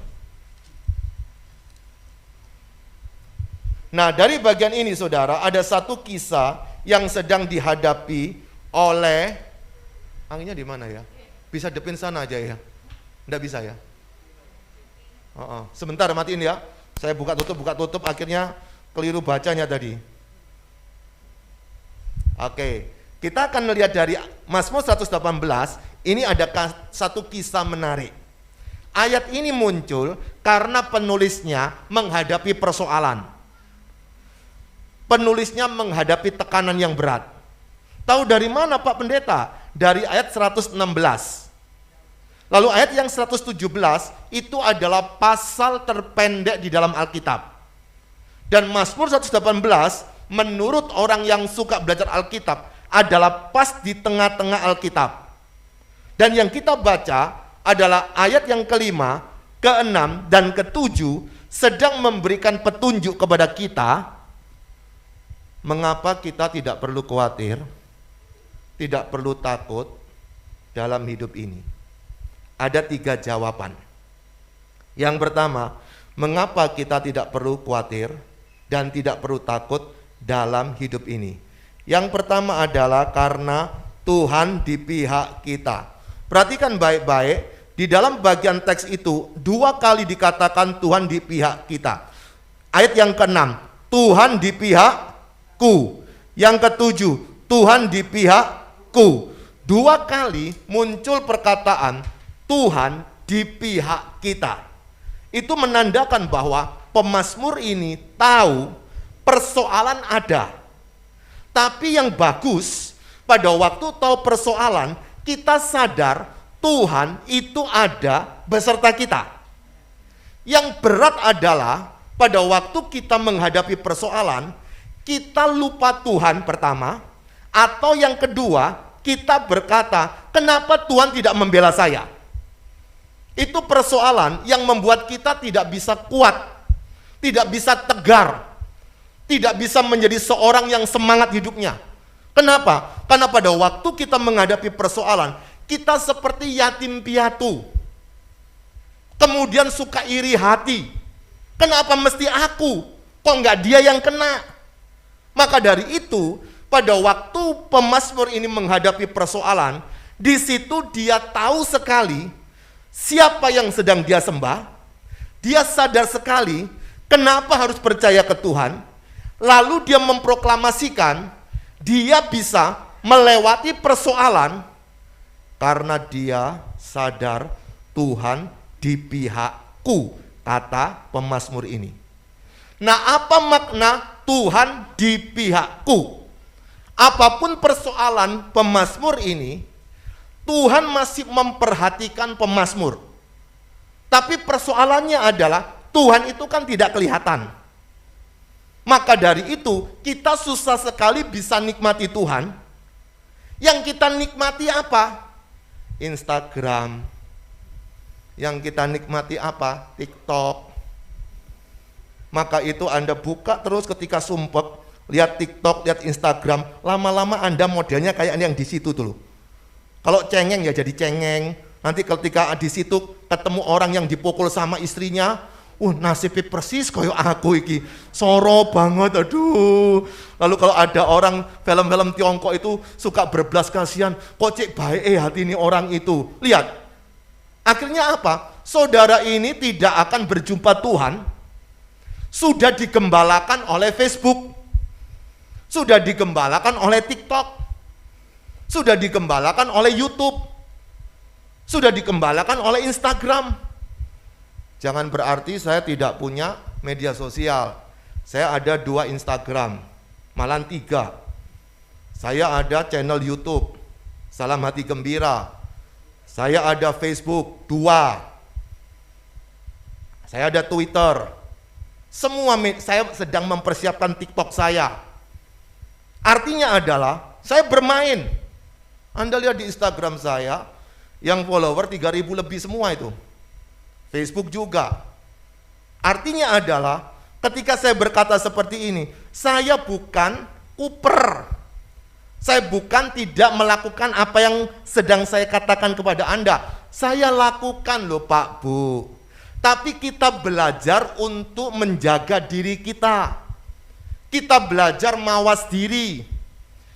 Nah, dari bagian ini saudara, ada satu kisah yang sedang dihadapi oleh, anginnya di mana ya? Bisa depin sana aja ya. Enggak bisa ya? Sebentar matiin ya. Saya buka tutup, akhirnya keliru bacanya tadi. Oke. Kita akan melihat dari Mazmur 118, ini ada satu kisah menarik. Ayat ini muncul karena penulisnya menghadapi persoalan. Penulisnya menghadapi tekanan yang berat. Tahu dari mana Pak Pendeta? Dari ayat 116. Lalu ayat yang 117 itu adalah pasal terpendek di dalam Alkitab. Dan Mazmur 118 menurut orang yang suka belajar Alkitab adalah pas di tengah-tengah Alkitab. Dan yang kita baca adalah ayat yang kelima, keenam, dan ketujuh sedang memberikan petunjuk kepada kita mengapa kita tidak perlu khawatir, tidak perlu takut dalam hidup ini. Ada 3 jawaban. Yang pertama, mengapa kita tidak perlu khawatir dan tidak perlu takut dalam hidup ini? Yang pertama adalah karena Tuhan di pihak kita. Perhatikan baik-baik, di dalam bagian teks itu 2 kali dikatakan Tuhan di pihak kita. Ayat yang ke-6, Tuhan di pihakku. Yang ke-7, Tuhan di pihakku. 2 kali muncul perkataan Tuhan di pihak kita. Itu menandakan bahwa pemazmur ini tahu persoalan ada. Tapi yang bagus, pada waktu tahu persoalan, kita sadar Tuhan itu ada beserta kita. Yang berat adalah pada waktu kita menghadapi persoalan, kita lupa Tuhan pertama, atau yang kedua, kita berkata, kenapa Tuhan tidak membela saya? Itu persoalan yang membuat kita tidak bisa kuat, tidak bisa tegar, tidak bisa menjadi seorang yang semangat hidupnya. Kenapa? Karena pada waktu kita menghadapi persoalan, kita seperti yatim piatu. Kemudian suka iri hati. Kenapa mesti aku? Kok enggak dia yang kena? Maka dari itu, pada waktu pemazmur ini menghadapi persoalan, di situ dia tahu sekali siapa yang sedang dia sembah. Dia sadar sekali kenapa harus percaya ke Tuhan. Lalu dia memproklamasikan dia bisa melewati persoalan karena dia sadar Tuhan di pihakku, kata pemazmur ini. Nah, apa makna Tuhan di pihakku? Apapun persoalan pemazmur ini, Tuhan masih memperhatikan pemazmur. Tapi persoalannya adalah Tuhan itu kan tidak kelihatan. Maka dari itu kita susah sekali bisa nikmati Tuhan. Yang kita nikmati apa? Instagram. Yang kita nikmati apa? TikTok. Maka itu Anda buka terus ketika sumpek, lihat TikTok, lihat Instagram, lama-lama Anda modelnya kayak yang di situ dulu. Kalau cengeng ya jadi cengeng. Nanti ketika di situ ketemu orang yang dipukul sama istrinya, nasibnya persis kayak aku iki, soro banget, aduh. Lalu kalau ada orang film-film Tiongkok itu suka berbelas kasihan, kok cek baik hati ini orang itu. Lihat, akhirnya apa? Saudara ini tidak akan berjumpa Tuhan. Sudah digembalakan oleh Facebook, sudah digembalakan oleh TikTok, sudah digembalakan oleh YouTube, sudah digembalakan oleh Instagram. Jangan berarti saya tidak punya media sosial. Saya ada 2 Instagram, malah 3. Saya ada channel YouTube, Salam Hati Gembira. Saya ada Facebook 2. Saya ada Twitter. Semua saya sedang mempersiapkan TikTok saya. Artinya adalah saya bermain. Anda lihat di Instagram saya, yang follower 3.000 lebih semua itu. Facebook juga. Artinya adalah ketika saya berkata seperti ini, saya bukan kuper. Saya bukan tidak melakukan apa yang sedang saya katakan kepada Anda. Saya lakukan loh Pak Bu. Tapi kita belajar untuk menjaga diri kita. Kita belajar mawas diri.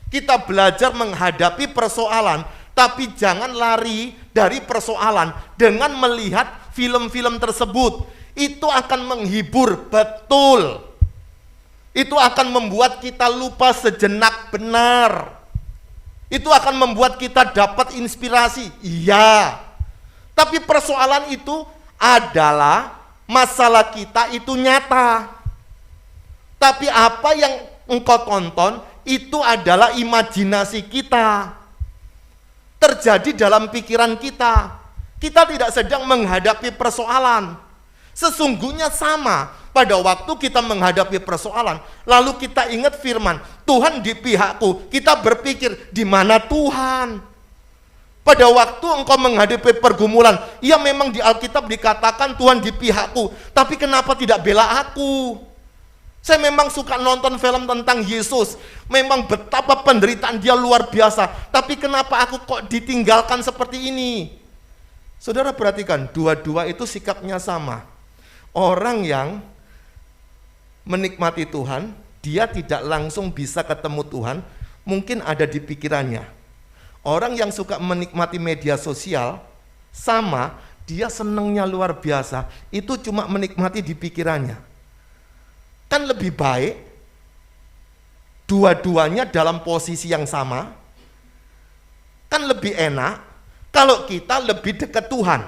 Kita belajar menghadapi persoalan. Tapi jangan lari dari persoalan dengan melihat film-film tersebut. Itu akan menghibur, betul. Itu akan membuat kita lupa sejenak, benar. Itu akan membuat kita dapat inspirasi, iya. Tapi persoalan itu adalah masalah kita itu nyata. Tapi apa yang engkau tonton itu adalah imajinasi kita. Terjadi dalam pikiran kita. Kita tidak sedang menghadapi persoalan. Sesungguhnya sama pada waktu kita menghadapi persoalan, lalu kita ingat firman, Tuhan di pihakku, kita berpikir, di mana Tuhan? Pada waktu engkau menghadapi pergumulan, ya memang di Alkitab dikatakan Tuhan di pihakku, tapi kenapa tidak bela aku? Saya memang suka nonton film tentang Yesus, memang betapa penderitaan dia luar biasa, tapi kenapa aku kok ditinggalkan seperti ini? Saudara perhatikan, dua-dua itu sikapnya sama. Orang yang menikmati Tuhan, dia tidak langsung bisa ketemu Tuhan, mungkin ada di pikirannya. Orang yang suka menikmati media sosial, sama, dia senengnya luar biasa, itu cuma menikmati di pikirannya. Kan lebih baik, dua-duanya dalam posisi yang sama, kan lebih enak, kalau kita lebih dekat Tuhan,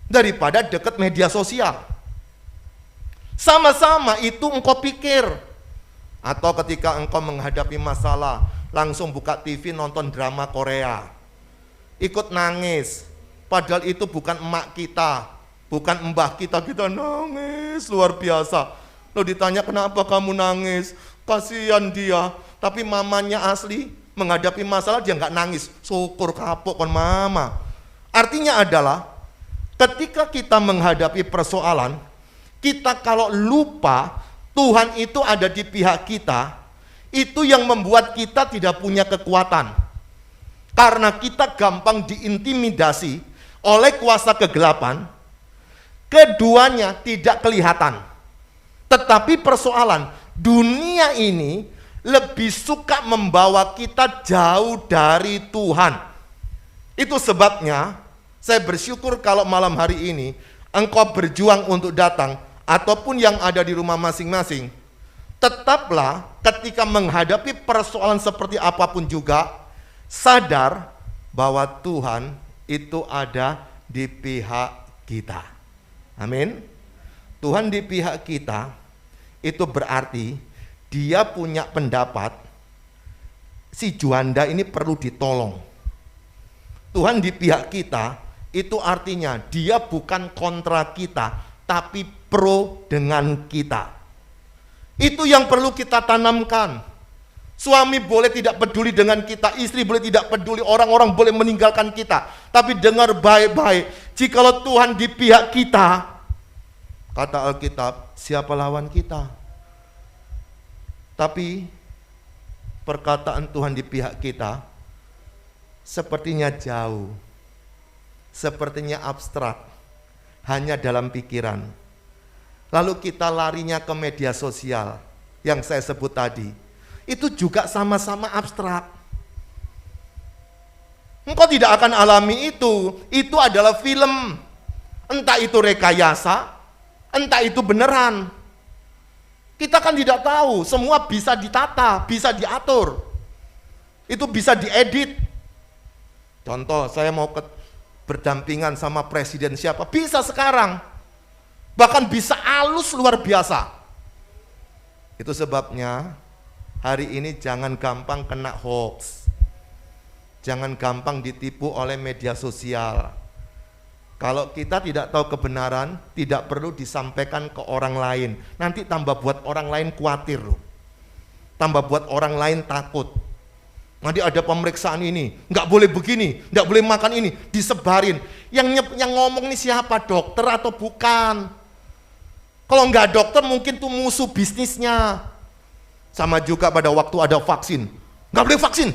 daripada dekat media sosial. Sama-sama itu engkau pikir. Atau ketika engkau menghadapi masalah, langsung buka TV nonton drama Korea. Ikut nangis. Padahal itu bukan emak kita, bukan mbah kita, kita nangis luar biasa. Lalu ditanya, kenapa kamu nangis? Kasihan dia. Tapi mamanya asli menghadapi masalah dia nggak nangis. Syukur kapok kon mama. Artinya adalah ketika kita menghadapi persoalan, kita kalau lupa Tuhan itu ada di pihak kita, itu yang membuat kita tidak punya kekuatan. Karena kita gampang diintimidasi oleh kuasa kegelapan, keduanya tidak kelihatan. Tetapi persoalan, dunia ini lebih suka membawa kita jauh dari Tuhan. Itu sebabnya saya bersyukur kalau malam hari ini engkau berjuang untuk datang, ataupun yang ada di rumah masing-masing. Tetaplah ketika menghadapi persoalan seperti apapun juga, sadar bahwa Tuhan itu ada di pihak kita. Amin. Tuhan di pihak kita, itu berarti dia punya pendapat, si Juanda ini perlu ditolong. Tuhan di pihak kita, itu artinya dia bukan kontra kita, tapi pro dengan kita. Itu yang perlu kita tanamkan. Suami boleh tidak peduli dengan kita, istri boleh tidak peduli, orang-orang boleh meninggalkan kita. Tapi dengar baik-baik, jikalau Tuhan di pihak kita, kata Alkitab, siapa lawan kita? Tapi perkataan Tuhan di pihak kita sepertinya jauh, sepertinya abstrak, hanya dalam pikiran. Lalu kita larinya ke media sosial yang saya sebut tadi. Itu juga sama-sama abstrak. Engkau tidak akan alami itu. Itu adalah film. Entah itu rekayasa, entah itu beneran. Kita kan tidak tahu, semua bisa ditata, bisa diatur. Itu bisa diedit. Contoh, saya mau berdampingan sama presiden siapa, bisa sekarang. Bahkan bisa halus luar biasa. Itu sebabnya hari ini jangan gampang kena hoax. Jangan gampang ditipu oleh media sosial. Kalau kita tidak tahu kebenaran, tidak perlu disampaikan ke orang lain. Nanti tambah buat orang lain khawatir loh. Tambah buat orang lain takut. Nanti ada pemeriksaan ini, nggak boleh begini, nggak boleh makan ini, disebarin. Yang ngomong ini siapa, dokter atau bukan? Kalau nggak dokter mungkin tuh musuh bisnisnya. Sama juga pada waktu ada vaksin, nggak boleh vaksin.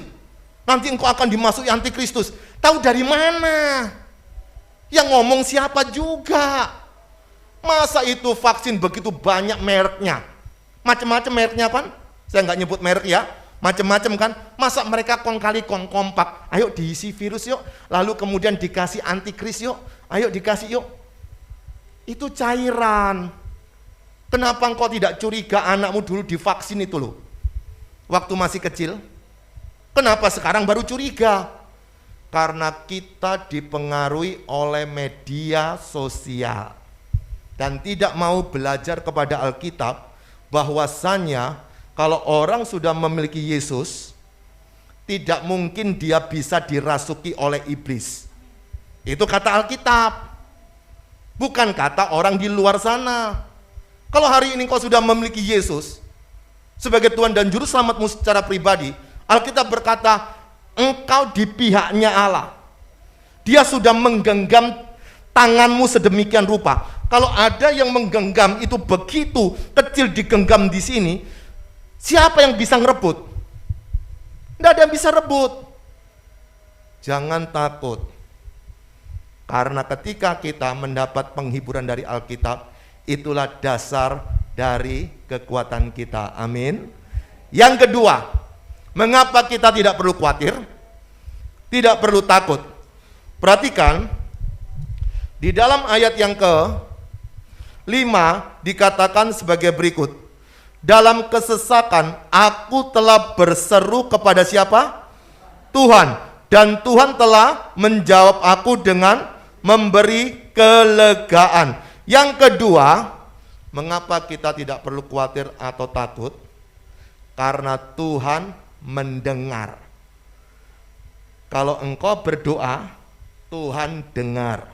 Nanti engkau akan dimasuki antikristus. Tahu dari mana? Yang ngomong siapa juga? Masa itu vaksin begitu banyak mereknya? Macam-macam mereknya kan? Saya nggak nyebut merek ya. Macam-macam kan, masa mereka kong-kali kompak, ayo diisi virus yuk, lalu kemudian dikasih antikris yuk, ayo dikasih yuk. Itu cairan. Kenapa engkau tidak curiga anakmu dulu divaksin itu loh, waktu masih kecil? Kenapa sekarang baru curiga? Karena kita dipengaruhi oleh media sosial dan tidak mau belajar kepada Alkitab bahwasannya kalau orang sudah memiliki Yesus, tidak mungkin dia bisa dirasuki oleh iblis. Itu kata Alkitab. bukan kata orang di luar sana. Kalau hari ini kau sudah memiliki Yesus sebagai Tuhan dan Juru Selamatmu secara pribadi, Alkitab berkata, engkau di pihaknya Allah. Dia sudah menggenggam tanganmu sedemikian rupa. Kalau ada yang menggenggam itu begitu kecil digenggam di sini, siapa yang bisa ngerebut? Tidak ada yang bisa rebut. Jangan takut. Karena ketika kita mendapat penghiburan dari Alkitab, itulah dasar dari kekuatan kita. Amin. Yang kedua, mengapa kita tidak perlu khawatir? Tidak perlu takut. Perhatikan, di dalam ayat yang ke-5 dikatakan sebagai berikut. Dalam kesesakan aku telah berseru kepada siapa? Tuhan. Dan Tuhan telah menjawab aku dengan memberi kelegaan. Yang kedua, mengapa kita tidak perlu khawatir atau takut? Karena Tuhan mendengar. Kalau engkau berdoa, Tuhan dengar.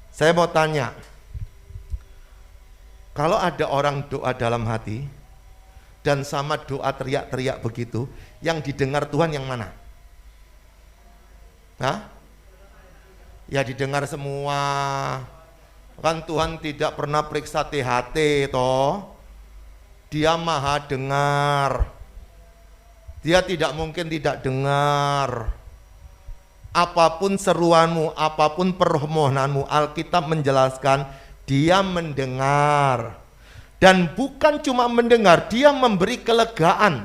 Saya mau tanya, kalau ada orang doa dalam hati dan sama doa teriak-teriak begitu, yang didengar Tuhan yang mana? Hah? Ya didengar semua. Kan Tuhan tidak pernah periksa THT toh. Dia maha dengar. Dia tidak mungkin tidak dengar. Apapun seruanmu, apapun permohonanmu, Alkitab menjelaskan dia mendengar. Dan bukan cuma mendengar, dia memberi kelegaan.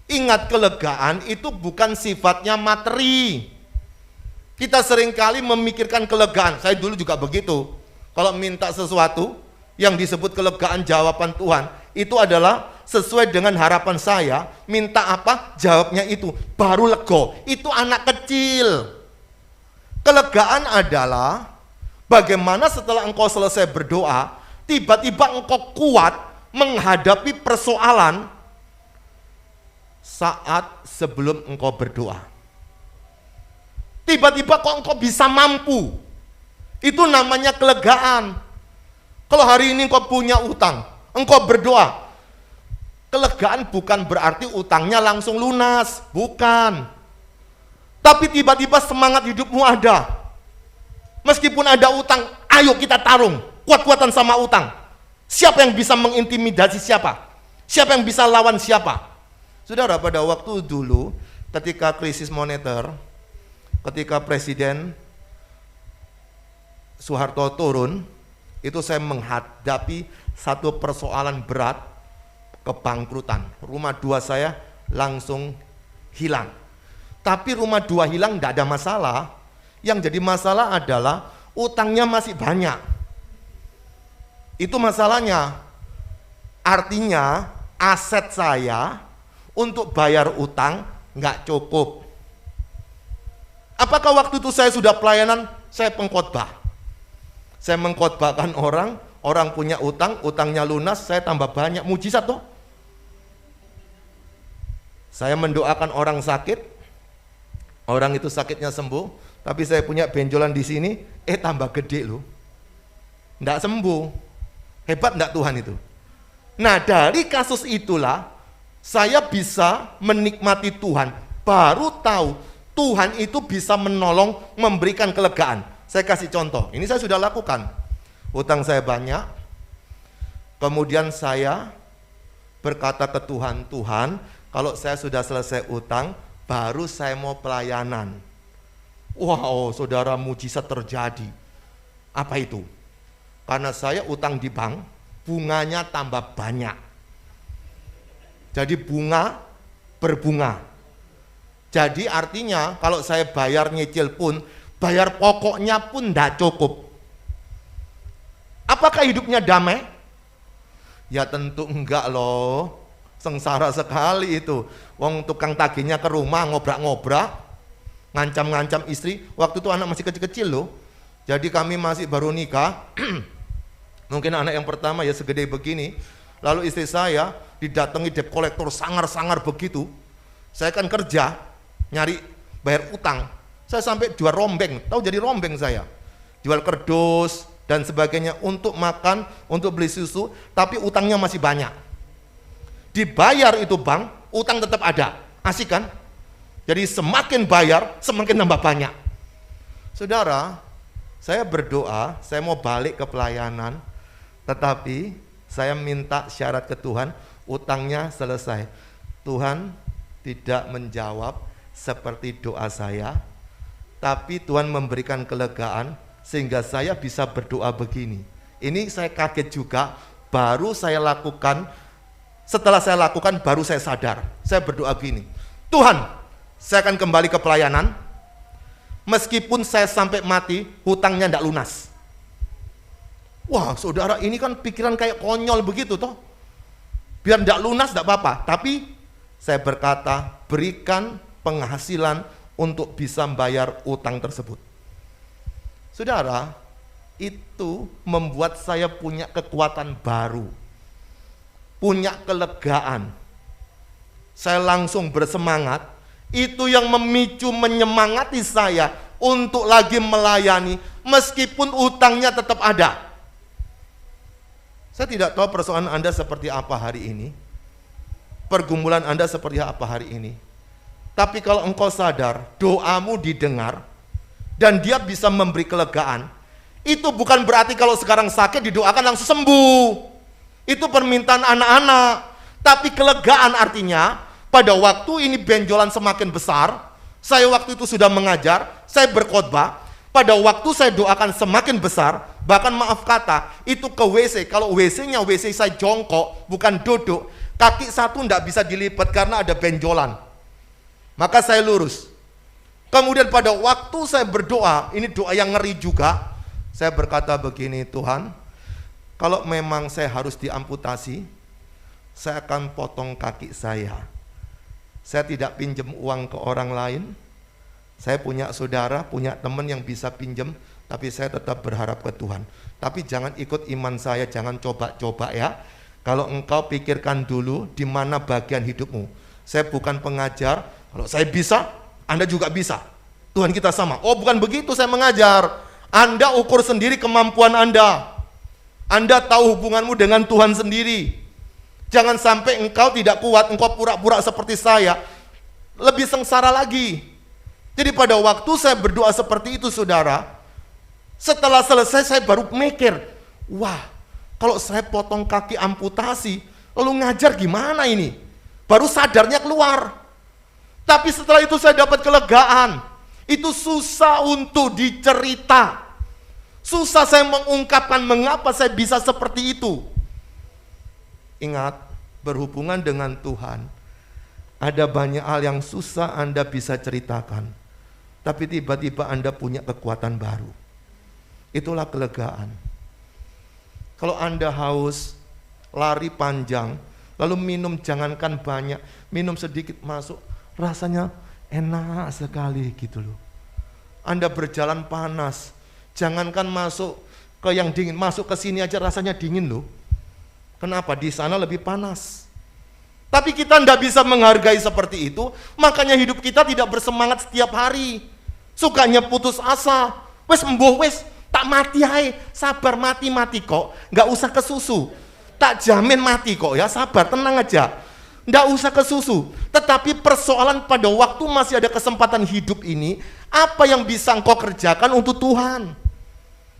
Ingat, kelegaan itu bukan sifatnya materi. Kita seringkali memikirkan kelegaan. Saya dulu juga begitu. Kalau minta sesuatu yang disebut kelegaan jawaban Tuhan, itu adalah sesuai dengan harapan saya. Minta apa? Jawabnya itu. Baru lego. Itu anak kecil. Kelegaan adalah bagaimana setelah engkau selesai berdoa, tiba-tiba engkau kuat menghadapi persoalan saat sebelum engkau berdoa. Tiba-tiba kok engkau bisa mampu. Itu namanya kelegaan. Kalau hari ini engkau punya utang, engkau berdoa. Kelegaan bukan berarti utangnya langsung lunas, bukan. Tapi tiba-tiba semangat hidupmu ada. Meskipun ada utang, ayo kita tarung, kuat-kuatan sama utang. Siapa yang bisa mengintimidasi siapa? Siapa yang bisa lawan siapa? Saudara, pada waktu dulu ketika krisis moneter, ketika Presiden Soeharto turun, itu saya menghadapi satu persoalan berat, kebangkrutan. Rumah dua saya langsung hilang. Tapi rumah dua hilang tidak ada masalah. Yang jadi masalah adalah utangnya masih banyak. Itu masalahnya. Artinya aset saya untuk bayar utang nggak cukup. Apakah waktu itu saya sudah pelayanan? Saya pengkhotbah. Saya mengkhotbahkan orang, orang punya utang, utangnya lunas, saya tambah banyak. Mujizat toh. Saya mendoakan orang sakit, orang itu sakitnya sembuh, tapi saya punya benjolan di sini, tambah gede loh. Nggak sembuh. Hebat nggak Tuhan itu? Nah, dari kasus itulah saya bisa menikmati Tuhan. Baru tahu Tuhan itu bisa menolong, memberikan kelegaan. Saya kasih contoh, ini saya sudah lakukan. Utang saya banyak, kemudian saya berkata ke Tuhan, Tuhan, kalau saya sudah selesai utang, baru saya mau pelayanan. Wow, saudara, mujizat terjadi. Apa itu? Karena saya utang di bank, bunganya tambah banyak. Jadi bunga berbunga. Jadi artinya kalau saya bayar nyicil pun, bayar pokoknya pun tidak cukup. Apakah hidupnya damai? Ya tentu enggak loh. Sengsara sekali itu. Wong tukang tagihnya ke rumah ngobrak-ngobrak, ngancam-ngancam istri. Waktu itu anak masih kecil-kecil loh. Jadi kami masih baru nikah. Mungkin anak yang pertama ya segede begini. Lalu istri saya didatangi debt collector sangar-sangar begitu. Saya kan kerja, nyari bayar utang. Saya sampai 2 rombeng, tahu jadi rombeng saya. jual kerdus dan sebagainya untuk makan, untuk beli susu, tapi utangnya masih banyak. Dibayar itu bank, utang tetap ada. Asik kan? Jadi semakin bayar, semakin nambah banyak. Saudara, saya berdoa, saya mau balik ke pelayanan, tetapi saya minta syarat ke Tuhan, utangnya selesai. Tuhan tidak menjawab seperti doa saya, tapi Tuhan memberikan kelegaan sehingga saya bisa berdoa begini. Ini saya kaget juga, baru saya lakukan, setelah saya lakukan baru saya sadar. Saya berdoa gini, Tuhan, saya akan kembali ke pelayanan, meskipun saya sampai mati, hutangnya tidak lunas. Wah saudara, ini kan pikiran kayak konyol begitu toh. Biar tidak lunas tidak apa-apa, tapi saya berkata, berikan penghasilan untuk bisa membayar utang tersebut. Saudara, itu membuat saya punya kekuatan baru, punya kelegaan. Saya langsung bersemangat. Itu yang memicu, menyemangati saya untuk lagi melayani meskipun utangnya tetap ada. Saya tidak tahu persoalan Anda seperti apa hari ini, pergumulan Anda seperti apa hari ini. Tapi kalau engkau sadar doamu didengar dan dia bisa memberi kelegaan, itu bukan berarti kalau sekarang sakit didoakan langsung sembuh. Itu permintaan anak-anak. Tapi kelegaan artinya pada waktu ini benjolan semakin besar, saya waktu itu sudah mengajar, saya berkhotbah, pada waktu saya doakan semakin besar, bahkan maaf kata, itu ke WC, kalau WC-nya WC saya jongkok, bukan duduk, kaki satu tidak bisa dilipat karena ada benjolan. Maka saya lurus. Kemudian pada waktu saya berdoa, ini doa yang ngeri juga, saya berkata begini, Tuhan, kalau memang saya harus diamputasi, saya akan potong kaki saya. Saya tidak pinjam uang ke orang lain. Saya punya saudara, punya teman yang bisa pinjam, tapi saya tetap berharap ke Tuhan. Tapi jangan ikut iman saya, jangan coba-coba ya. Kalau engkau pikirkan dulu di mana bagian hidupmu. Saya bukan pengajar, kalau saya bisa, Anda juga bisa. Tuhan kita sama. Oh bukan begitu saya mengajar. Anda ukur sendiri kemampuan Anda. Anda tahu hubunganmu dengan Tuhan sendiri. Jangan sampai engkau tidak kuat, engkau pura-pura seperti saya, lebih sengsara lagi. Jadi pada waktu saya berdoa seperti itu saudara, setelah selesai saya baru mikir, wah kalau saya potong kaki amputasi, lalu ngajar gimana ini? Baru sadarnya keluar. Tapi setelah itu saya dapat kelegaan. Itu susah untuk dicerita. Susah saya mengungkapkan mengapa saya bisa seperti itu. Ingat, berhubungan dengan Tuhan, ada banyak hal yang susah Anda bisa ceritakan, tapi tiba-tiba Anda punya kekuatan baru. Itulah kelegaan. Kalau Anda haus, lari panjang, lalu minum jangankan banyak, minum sedikit masuk, rasanya enak sekali gitu loh. Anda berjalan panas, jangankan masuk ke yang dingin, masuk ke sini aja rasanya dingin loh. Kenapa? Di sana lebih panas. Tapi kita tidak bisa menghargai seperti itu, makanya hidup kita tidak bersemangat setiap hari. Sukanya putus asa. Wes embuh wes, tak mati hai, sabar mati kok, nggak usah ke susu. Tak jamin mati kok ya, sabar, tenang aja. Nggak usah ke susu. Tetapi persoalan pada waktu masih ada kesempatan hidup ini, apa yang bisa engkau kerjakan untuk Tuhan?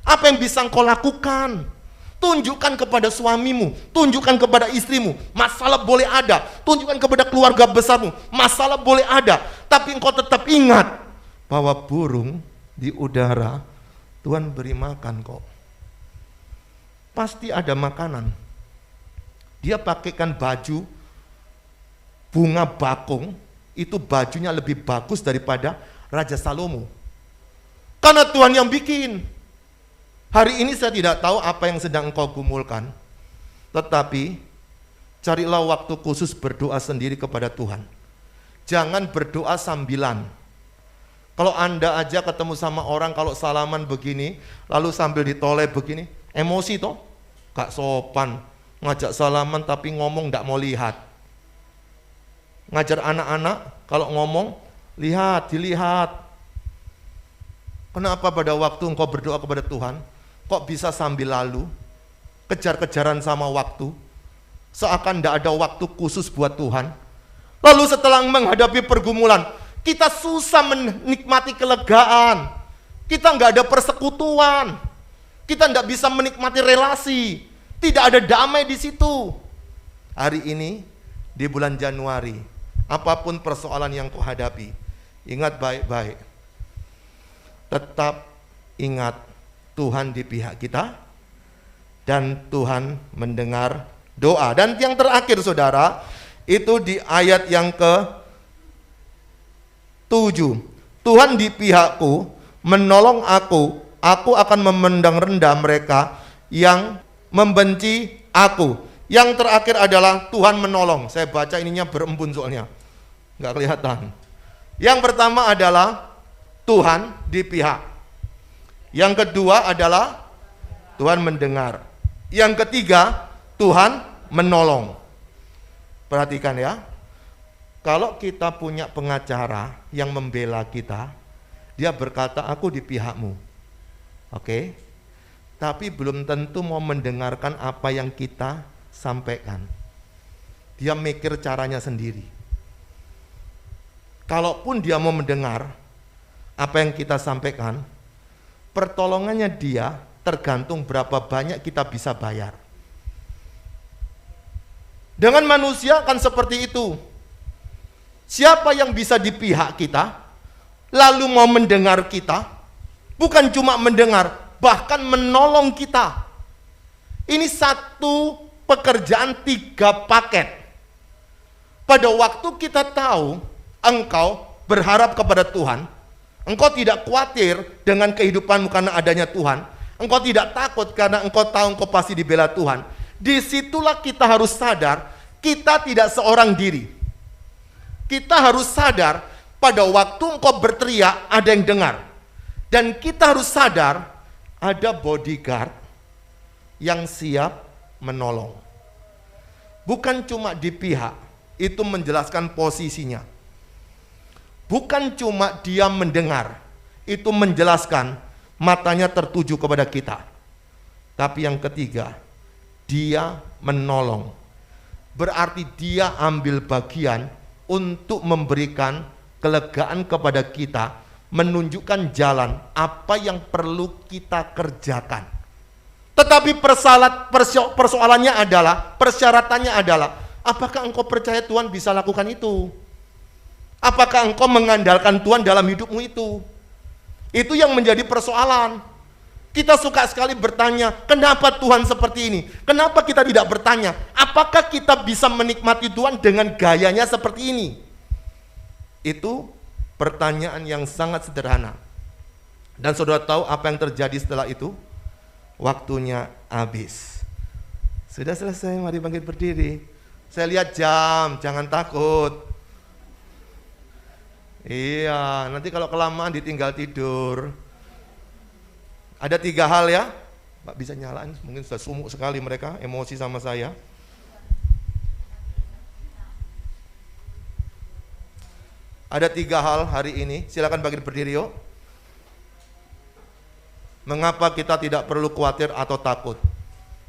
Apa yang bisa engkau lakukan? Tunjukkan kepada suamimu, tunjukkan kepada istrimu, masalah boleh ada. Tunjukkan kepada keluarga besarmu, masalah boleh ada. Tapi engkau tetap ingat bahwa burung di udara Tuhan beri makan kok. Pasti ada makanan. Dia pakaikan baju bunga bakung, itu bajunya lebih bagus daripada Raja Salomo. Karena Tuhan yang bikin. Hari ini saya tidak tahu apa yang sedang engkau gumulkan, tetapi carilah waktu khusus berdoa sendiri kepada Tuhan. Jangan berdoa sambilan. Kalau Anda aja ketemu sama orang, kalau salaman begini, lalu sambil ditoleh begini, emosi toh, gak sopan. Ngajak salaman tapi ngomong gak mau lihat. Ngajar anak-anak, kalau ngomong, lihat, dilihat. Kenapa pada waktu engkau berdoa kepada Tuhan, kok bisa sambil lalu, kejar-kejaran sama waktu, seakan tidak ada waktu khusus buat Tuhan. Lalu setelah menghadapi pergumulan, kita susah menikmati kelegaan, kita nggak ada persekutuan, kita nggak bisa menikmati relasi, tidak ada damai di situ. Hari ini, di bulan Januari, apapun persoalan yang kau hadapi, ingat baik-baik. Tetap ingat Tuhan di pihak kita dan Tuhan mendengar doa. Dan yang terakhir saudara, itu di ayat yang ke-7. Tuhan di pihakku, menolong aku akan memandang rendah mereka yang membenci aku. Yang terakhir adalah Tuhan menolong. Saya baca ininya berembun soalnya, nggak kelihatan. Yang pertama adalah Tuhan di pihak. Yang kedua adalah Tuhan mendengar. Yang ketiga, Tuhan menolong. Perhatikan ya, kalau kita punya pengacara yang membela kita, dia berkata, aku di pihakmu. Oke? Tapi belum tentu mau mendengarkan apa yang kita sampaikan. Dia mikir caranya sendiri. Kalaupun dia mau mendengar apa yang kita sampaikan, pertolongannya dia tergantung berapa banyak kita bisa bayar. Dengan manusia kan seperti itu. Siapa yang bisa di pihak kita, lalu mau mendengar kita, bukan cuma mendengar, bahkan menolong kita. Ini satu pekerjaan 3 paket. Pada waktu kita tahu engkau berharap kepada Tuhan, engkau tidak khawatir dengan kehidupanmu karena adanya Tuhan. Engkau tidak takut karena engkau tahu engkau pasti dibela Tuhan. Disitulah kita harus sadar, kita tidak seorang diri. Kita harus sadar, pada waktu engkau berteriak, ada yang dengar. Dan kita harus sadar, ada bodyguard yang siap menolong. Bukan cuma di pihak, itu menjelaskan posisinya. Bukan cuma dia mendengar, itu menjelaskan matanya tertuju kepada kita. Tapi yang ketiga, dia menolong. Berarti dia ambil bagian untuk memberikan kelegaan kepada kita, menunjukkan jalan apa yang perlu kita kerjakan. Tetapi persoalannya adalah, persyaratannya adalah, apakah engkau percaya Tuhan bisa lakukan itu? Apakah engkau mengandalkan Tuhan dalam hidupmu itu? Itu yang menjadi persoalan. Kita suka sekali bertanya, kenapa Tuhan seperti ini? Kenapa kita tidak bertanya, apakah kita bisa menikmati Tuhan dengan gayanya seperti ini? Itu pertanyaan yang sangat sederhana. Dan saudara tahu apa yang terjadi setelah itu? Waktunya habis. Sudah selesai, mari bangkit berdiri. Saya lihat jam, jangan takut. Iya, nanti kalau kelamaan ditinggal tidur. Ada 3 hal ya. Pak bisa nyalain, mungkin sudah sumuk sekali mereka, emosi sama saya. Ada 3 hal hari ini, silakan bangkit berdiri yuk. Mengapa kita tidak perlu khawatir atau takut?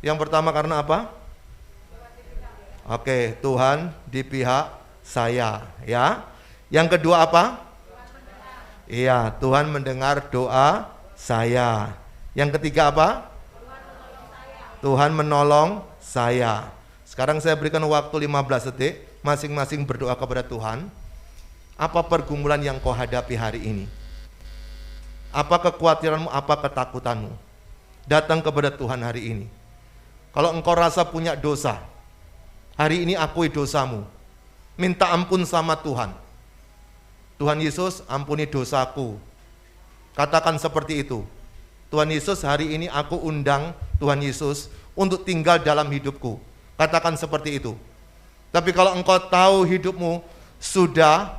Yang pertama karena apa? Oke, Tuhan di pihak saya, ya. Yang kedua apa? Iya, Tuhan mendengar doa saya. Yang ketiga apa? Tuhan menolong saya. Sekarang saya berikan waktu 15 detik, masing-masing berdoa kepada Tuhan. Apa pergumulan yang kau hadapi hari ini? Apa kekhawatiranmu, apa ketakutanmu? Datang kepada Tuhan hari ini. Kalau engkau rasa punya dosa, hari ini akui dosamu. Minta ampun sama Tuhan. Tuhan Yesus, ampuni dosaku. Katakan seperti itu. Tuhan Yesus, hari ini aku undang Tuhan Yesus untuk tinggal dalam hidupku. Katakan seperti itu. Tapi kalau engkau tahu hidupmu sudah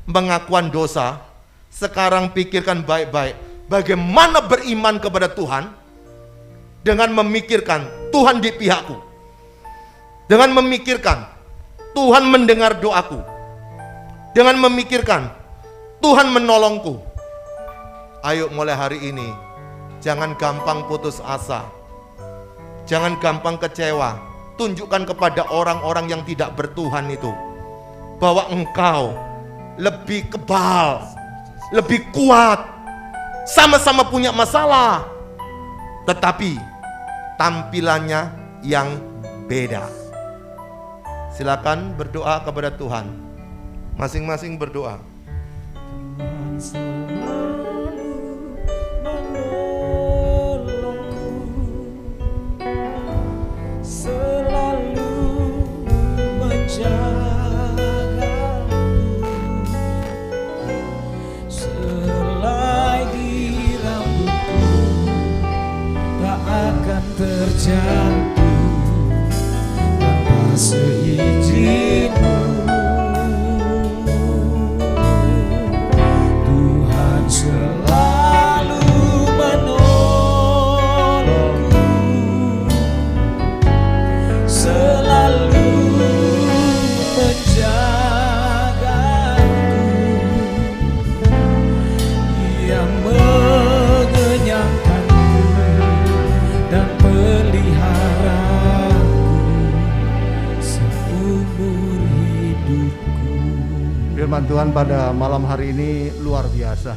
pengakuan dosa, sekarang pikirkan baik-baik. Bagaimana beriman kepada Tuhan dengan memikirkan Tuhan di pihakku. Dengan memikirkan Tuhan mendengar doaku. Dengan memikirkan Tuhan menolongku. Ayo mulai hari ini, jangan gampang putus asa. Jangan gampang kecewa. Tunjukkan kepada orang-orang yang tidak bertuhan itu bahwa engkau lebih kebal, lebih kuat. Sama-sama punya masalah, tetapi tampilannya yang beda. Silakan berdoa kepada Tuhan. Masing-masing berdoa. Terjatuh tanpa seizin-Mu, Tuhan selalu menolongku, selalu menjagaku, yang mengenyangkanku dan peliharaku seumur hidupku. Firman Tuhan pada malam hari ini luar biasa.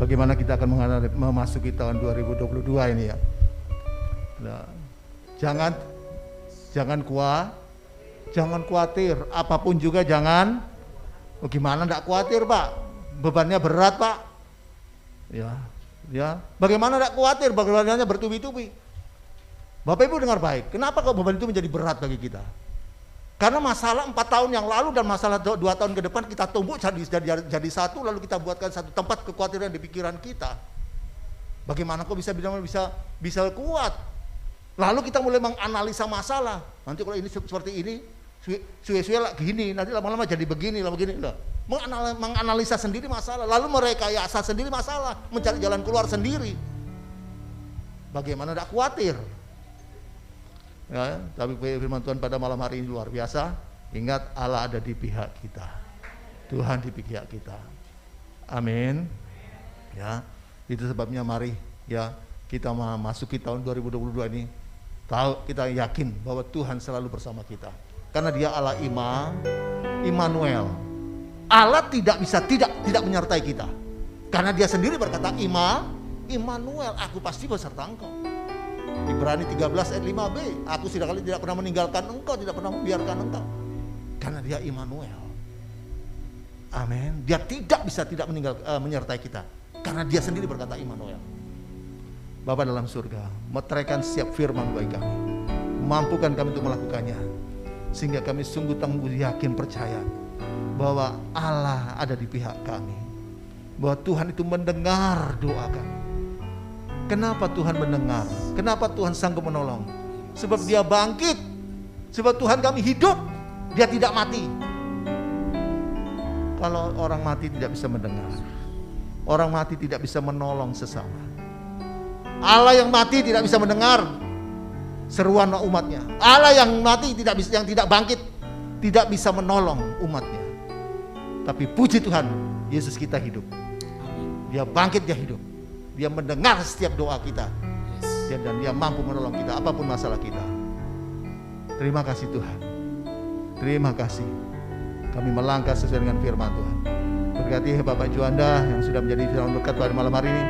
Bagaimana kita akan memasuki tahun 2022 ini ya. Nah, jangan khawatir, apapun juga jangan. Gimana enggak khawatir, Pak? Bebannya berat, Pak. Ya. Bagaimana enggak khawatir? Bebannya bertubi-tubi. Bapak Ibu dengar baik, kenapa kok beban itu menjadi berat bagi kita? Karena masalah 4 tahun yang lalu dan masalah 2 tahun ke depan kita tumbuk jadi satu, lalu kita buatkan satu tempat kekhawatiran di pikiran kita. Bagaimana kok bisa kuat? Lalu kita mulai menganalisa masalah. Nanti kalau ini seperti ini, suwe-suwe lah gini, nanti lama-lama jadi begini. Menganalisa sendiri masalah, lalu merekayasa sendiri masalah, mencari jalan keluar sendiri. Bagaimana tidak khawatir? Ya, tapi firman Tuhan pada malam hari ini luar biasa. Ingat, Allah ada di pihak kita. Tuhan di pihak kita. Amin. Ya, itu sebabnya mari ya kita memasuki tahun 2022 ini kita yakin bahwa Tuhan selalu bersama kita. Karena Dia Allah Immanuel. Allah tidak bisa tidak menyertai kita. Karena Dia sendiri berkata Immanuel, aku pasti beserta engkau. Ibrani 13 ayat 5b, aku tidak pernah meninggalkan engkau, tidak pernah membiarkan engkau. Karena Dia Immanuel. Amin. Dia tidak bisa tidak menyertai kita. Karena Dia sendiri berkata Immanuel. Bapa dalam surga, meteraikan setiap firman bagi kami. Mampukan kami untuk melakukannya. Sehingga kami sungguh tangguh yakin percaya bahwa Allah ada di pihak kami. Bahwa Tuhan itu mendengar doa kami. Kenapa Tuhan mendengar? Kenapa Tuhan sanggup menolong? Sebab Dia bangkit. Sebab Tuhan kami hidup. Dia tidak mati. Kalau orang mati tidak bisa mendengar, orang mati tidak bisa menolong sesama. Allah yang mati tidak bisa mendengar seruan umatnya. Allah yang mati yang tidak bangkit tidak bisa menolong umatnya. Tapi puji Tuhan, Yesus kita hidup. Dia bangkit, Dia hidup. Dia mendengar setiap doa kita. Dan Dia mampu menolong kita apapun masalah kita. Terima kasih Tuhan. Terima kasih. Kami melangkah sesuai dengan firman Tuhan. Berkati Bapak Juanda yang sudah menjadi firman berkat pada malam hari ini.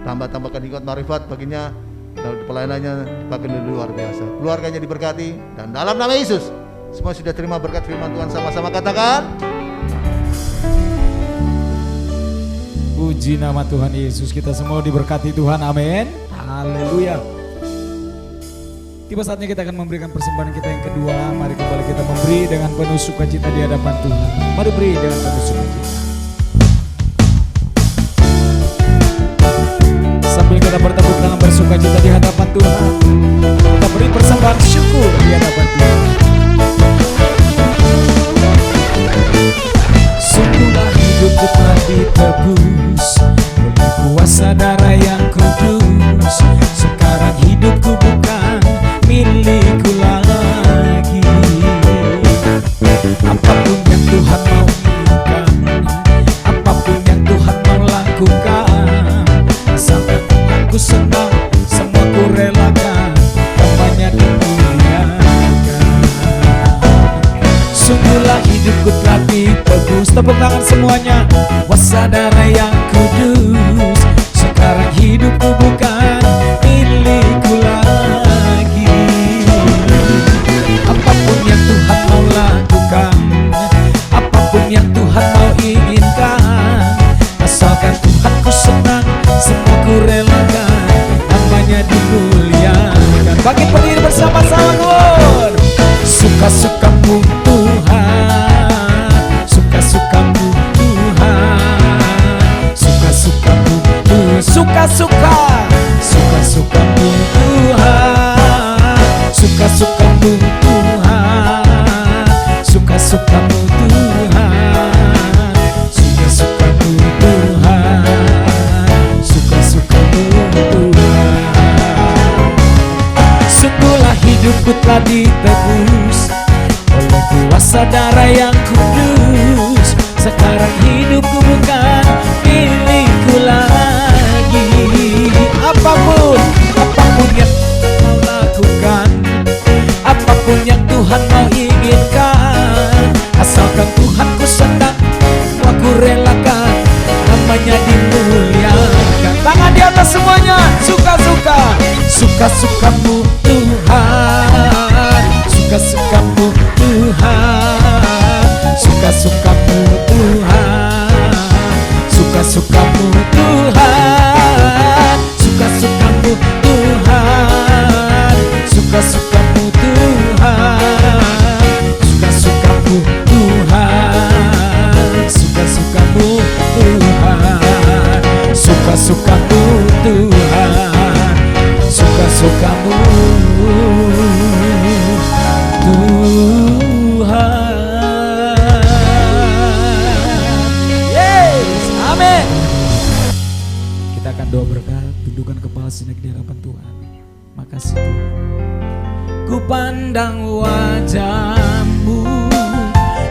Tambahkan hikmat marifat baginya. Dan pelayanannya dipakai luar biasa. Keluarganya diberkati. Dan dalam nama Yesus, semua sudah terima berkat firman Tuhan, sama-sama katakan. Puji nama Tuhan Yesus, kita semua diberkati Tuhan, amin. Haleluya. Tiba saatnya kita akan memberikan persembahan kita yang kedua. Mari kembali kita memberi dengan penuh sukacita di hadapan Tuhan. Mari beri dengan penuh sukacita. Sambil kita bertepuk tangan bersukacita di hadapan Tuhan, kita beri persembahan syukur di hadapan Tuhan. Sungguhlah hidupku telah ditebus oleh kuasa darah yang kudus. Sekarang hidupku bukan milikku lagi. Apapun yang Tuhan mau berikan, apapun yang Tuhan mau lakukan, tepuk tangan semuanya. Wah saudara yang kudus, sekarang hidupku bukan milikku lagi. Apapun yang Tuhan mau lakukan, apapun yang Tuhan mau inginkan, asalkan Tuhan ku senang, semua ku relakan, namanya dimuliakan. Bangkit berdiri bersama-sama Tuhan. Suka-sukamu Tuhan, suka-sukamu Tuhan, suka-sukamu Tuhan, suka-suka, suka-sukamu Tuhan, suka-sukamu Tuhan, suka-sukamu Tuhan, suka-sukamu Tuhan, suka-sukamu Tuhan. Sungguhlah hidupku telah ditebus oleh kuasa darah yang kudus. Sekarang hidupku bukan milikku lagi. Apapun yang Tuhan mau lakukan, apapun yang Tuhan mau inginkan, asalkan Tuhan ku senang, semua ku relakan, namanya dimuliakan. Tangan di atas semuanya. Suka-suka, suka-sukamu Tuhan, suka-sukamu Tuhan, suka-sukamu Tuhan, suka-sukamu Tuhan, suka-sukamu Tuhan, suka-sukamu Tuhan, suka-sukamu Tuhan, suka-sukamu Tuhan, suka-sukamu Tuhan, suka-sukamu Tuhan. Yes, amin. Kita akan doa berkat, tundukkan kepala sejenak di hadapan Tuhan. Makasih Tuhan. Ku pandang wajah-Mu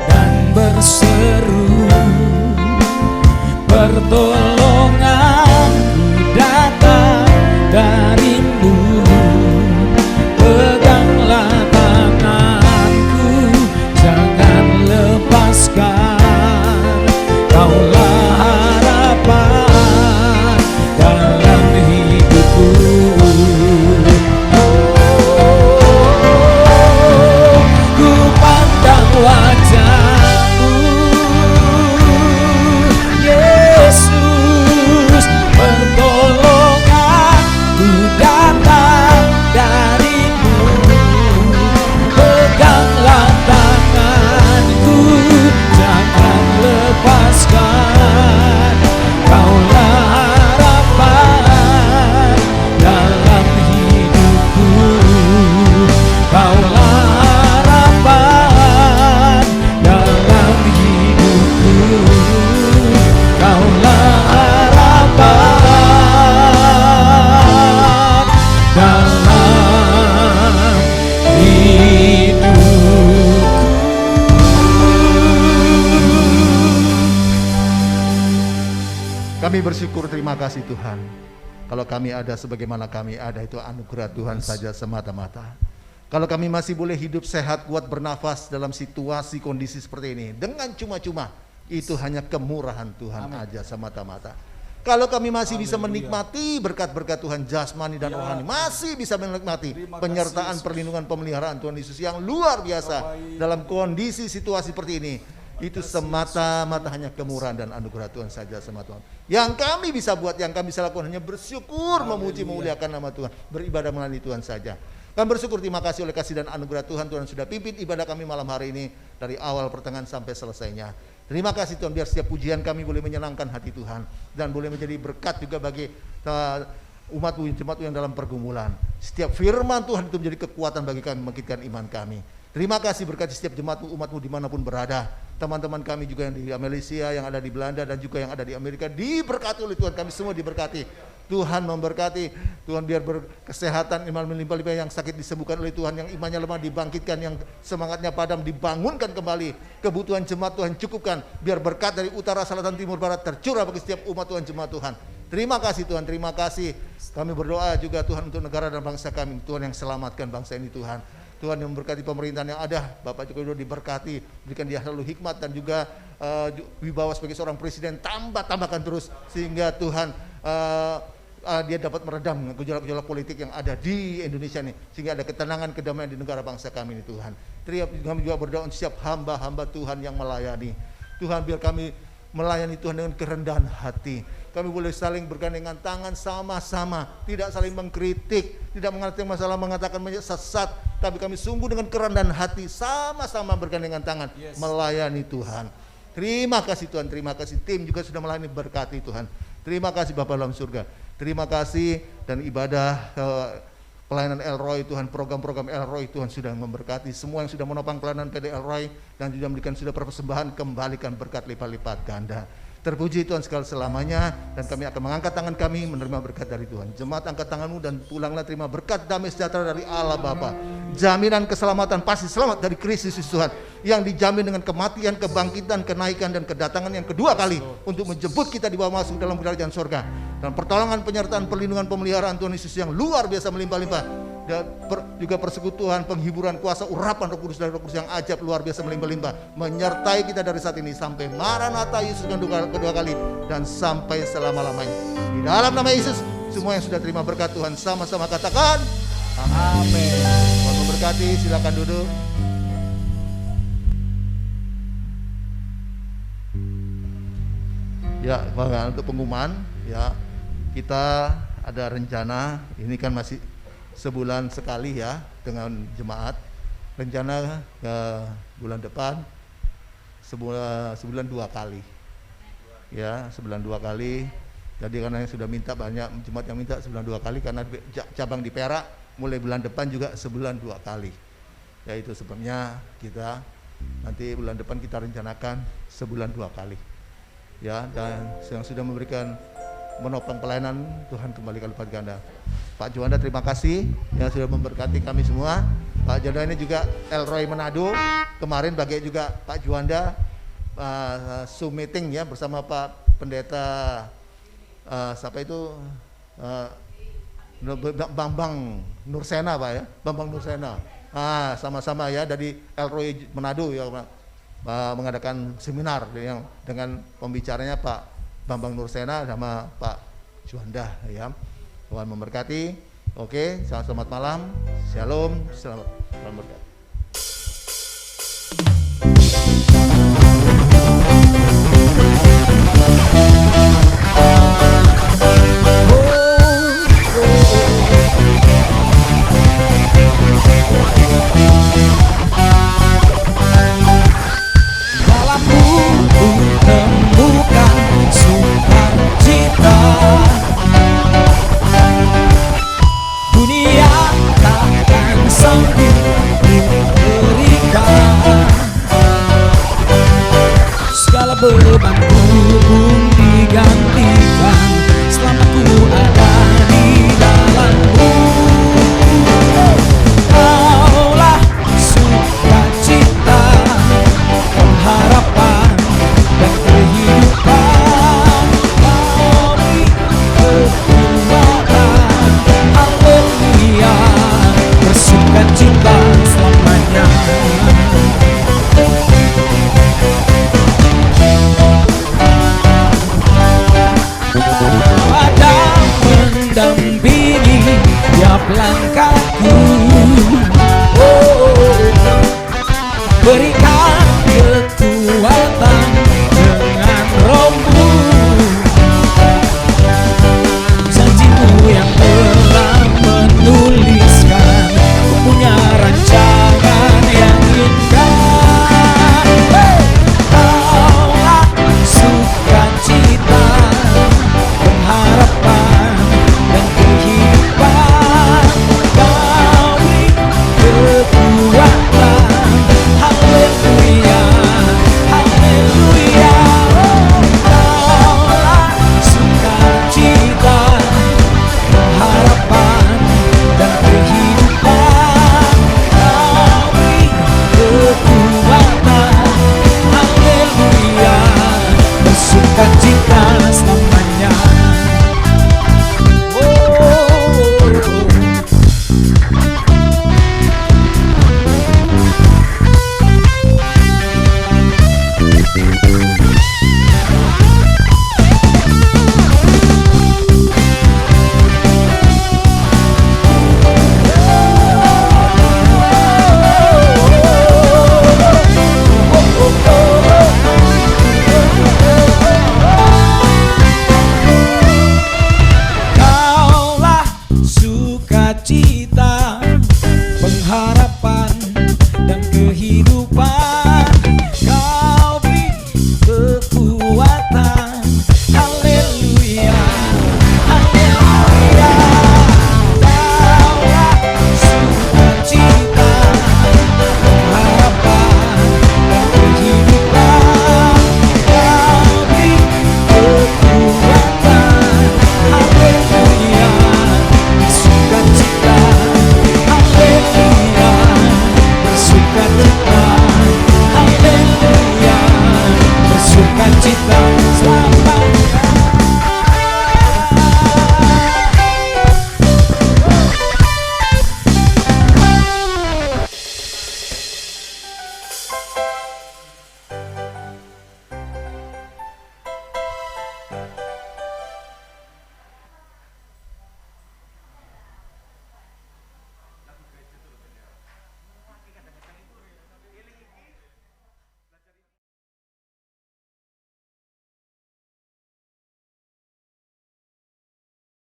dan berseru, pertolonganku datang dari-Mu. Peganglah tanganku, jangan lepaskan. Kaulah harapan dalam hidupku. Ku pandang wajah-Mu, Yesus, pertolonganku datang dari-Mu. Peganglah tanganku, jangan lepaskan. Kaulah harapan dalam hidupku. Kaulah harapan dalam hidupku. Kaulah harapan dalam hidupku. Kami bersyukur, terima kasih Tuhan. Kalau kami ada sebagaimana kami ada, itu anugerah Tuhan saja semata-mata. Kalau kami masih boleh hidup sehat, kuat, bernafas dalam situasi kondisi seperti ini dengan cuma-cuma, itu hanya kemurahan Tuhan aja semata-mata. Kalau kami masih bisa menikmati berkat-berkat Tuhan jasmani dan rohani, masih bisa menikmati penyertaan, perlindungan, pemeliharaan Tuhan Yesus yang luar biasa dalam kondisi situasi seperti ini, itu semata-mata hanya kemurahan dan anugerah Tuhan saja semata-mata. Yang kami bisa buat, yang kami bisa lakukan hanya bersyukur, memuji, memuliakan nama Tuhan, beribadah melalui Tuhan saja. Kami bersyukur, terima kasih oleh kasih dan anugerah Tuhan. Tuhan sudah pimpin ibadah kami malam hari ini dari awal pertengahan sampai selesainya. Terima kasih Tuhan, biar setiap pujian kami boleh menyenangkan hati Tuhan dan boleh menjadi berkat juga bagi umat-Mu, jemaat-Mu yang dalam pergumulan. Setiap firman Tuhan itu menjadi kekuatan bagi kami, membangkitkan iman kami. Terima kasih berkati setiap jemaat-Mu, umat-Mu dimanapun berada. Teman-teman kami juga yang di Malaysia, yang ada di Belanda, dan juga yang ada di Amerika, diberkati oleh Tuhan. Kami semua diberkati. Tuhan memberkati. Tuhan biar berkesehatan, iman melimpah-limpah, yang sakit disembuhkan oleh Tuhan, yang imannya lemah dibangkitkan, yang semangatnya padam dibangunkan kembali. Kebutuhan jemaat Tuhan cukupkan. Biar berkat dari utara, selatan, timur, barat tercurah bagi setiap umat Tuhan, jemaat Tuhan. Terima kasih Tuhan, terima kasih. Kami berdoa juga Tuhan untuk negara dan bangsa kami. Tuhan yang selamatkan bangsa ini Tuhan. Tuhan yang memberkati pemerintahan yang ada. Bapak Joko Widodo diberkati, berikan dia selalu hikmat dan juga wibawa sebagai seorang presiden, tambahkan terus sehingga Tuhan dia dapat meredam gejolak-gejolak politik yang ada di Indonesia ini, sehingga ada ketenangan, kedamaian di negara bangsa kami ini Tuhan. Kami juga berdoa untuk setiap hamba-hamba Tuhan yang melayani. Tuhan, biar kami melayani Tuhan dengan kerendahan hati. Kami boleh saling bergandengan tangan sama-sama, tidak saling mengkritik, tidak mengerti masalah, mengatakan sesat, tapi kami sungguh dengan kerendahan hati sama-sama bergandengan tangan melayani Tuhan. Terima kasih Tuhan, terima kasih tim juga sudah melayani, berkati Tuhan. Terima kasih Bapa dalam surga. Terima kasih dan ibadah pelayanan Elroy Tuhan, program-program Elroy Tuhan sudah memberkati semua yang sudah menopang pelayanan PD Elroy dan juga memberikan sudah persembahan, kembalikan berkat lipat-lipat ganda. Terpuji Tuhan segala selamanya, dan kami akan mengangkat tangan kami menerima berkat dari Tuhan. Jemaat, angkat tanganmu dan pulanglah terima berkat damai sejahtera dari Allah Bapa. Jaminan keselamatan, pasti selamat dari krisis Tuhan, yang dijamin dengan kematian, kebangkitan, kenaikan dan kedatangan yang kedua kali untuk menjemput kita dibawa masuk dalam kerajaan surga. Dan pertolongan, penyertaan, perlindungan, pemeliharaan Tuhan Yesus yang luar biasa melimpah-limpah. Dan juga persekutuan, penghiburan, kuasa, urapan Roh Kudus dan Roh Kudus yang ajaib luar biasa melimpah-limpah menyertai kita dari saat ini sampai Maranatha Yesus kedua kali dan sampai selama-lamanya. Di dalam nama Yesus, semua yang sudah terima berkat Tuhan sama-sama katakan amin. Tuhan memberkati, silakan duduk. Ya, untuk pengumuman ya, kita ada rencana, ini kan masih sebulan sekali ya dengan jemaat. Rencana ke bulan depan sebulan 2 kali. Ya, sebulan 2 kali. Jadi karena yang sudah minta banyak jemaat yang minta sebulan 2 kali, karena cabang di Perak mulai bulan depan juga sebulan 2 kali. Ya, itu sebabnya kita nanti bulan depan kita rencanakan sebulan 2 kali. Ya, dan yang sudah memberikan menopang pelayanan Tuhan kembalikan lipat ganda. Pak Juanda, terima kasih yang sudah memberkati kami semua. Pak Juanda ini juga Elroy Manado, kemarin bagi juga Pak Juanda Zoom meeting ya bersama Pak Pendeta siapa itu Bambang Nursena Pak ya, Bambang Nursena. Sama-sama ya dari Elroy Manado ya mengadakan seminar yang dengan pembicaranya Pak Bambang Nursena sama Pak Juanda ya. Tuhan memberkati. Oke, selamat malam. Shalom, selamat berkat.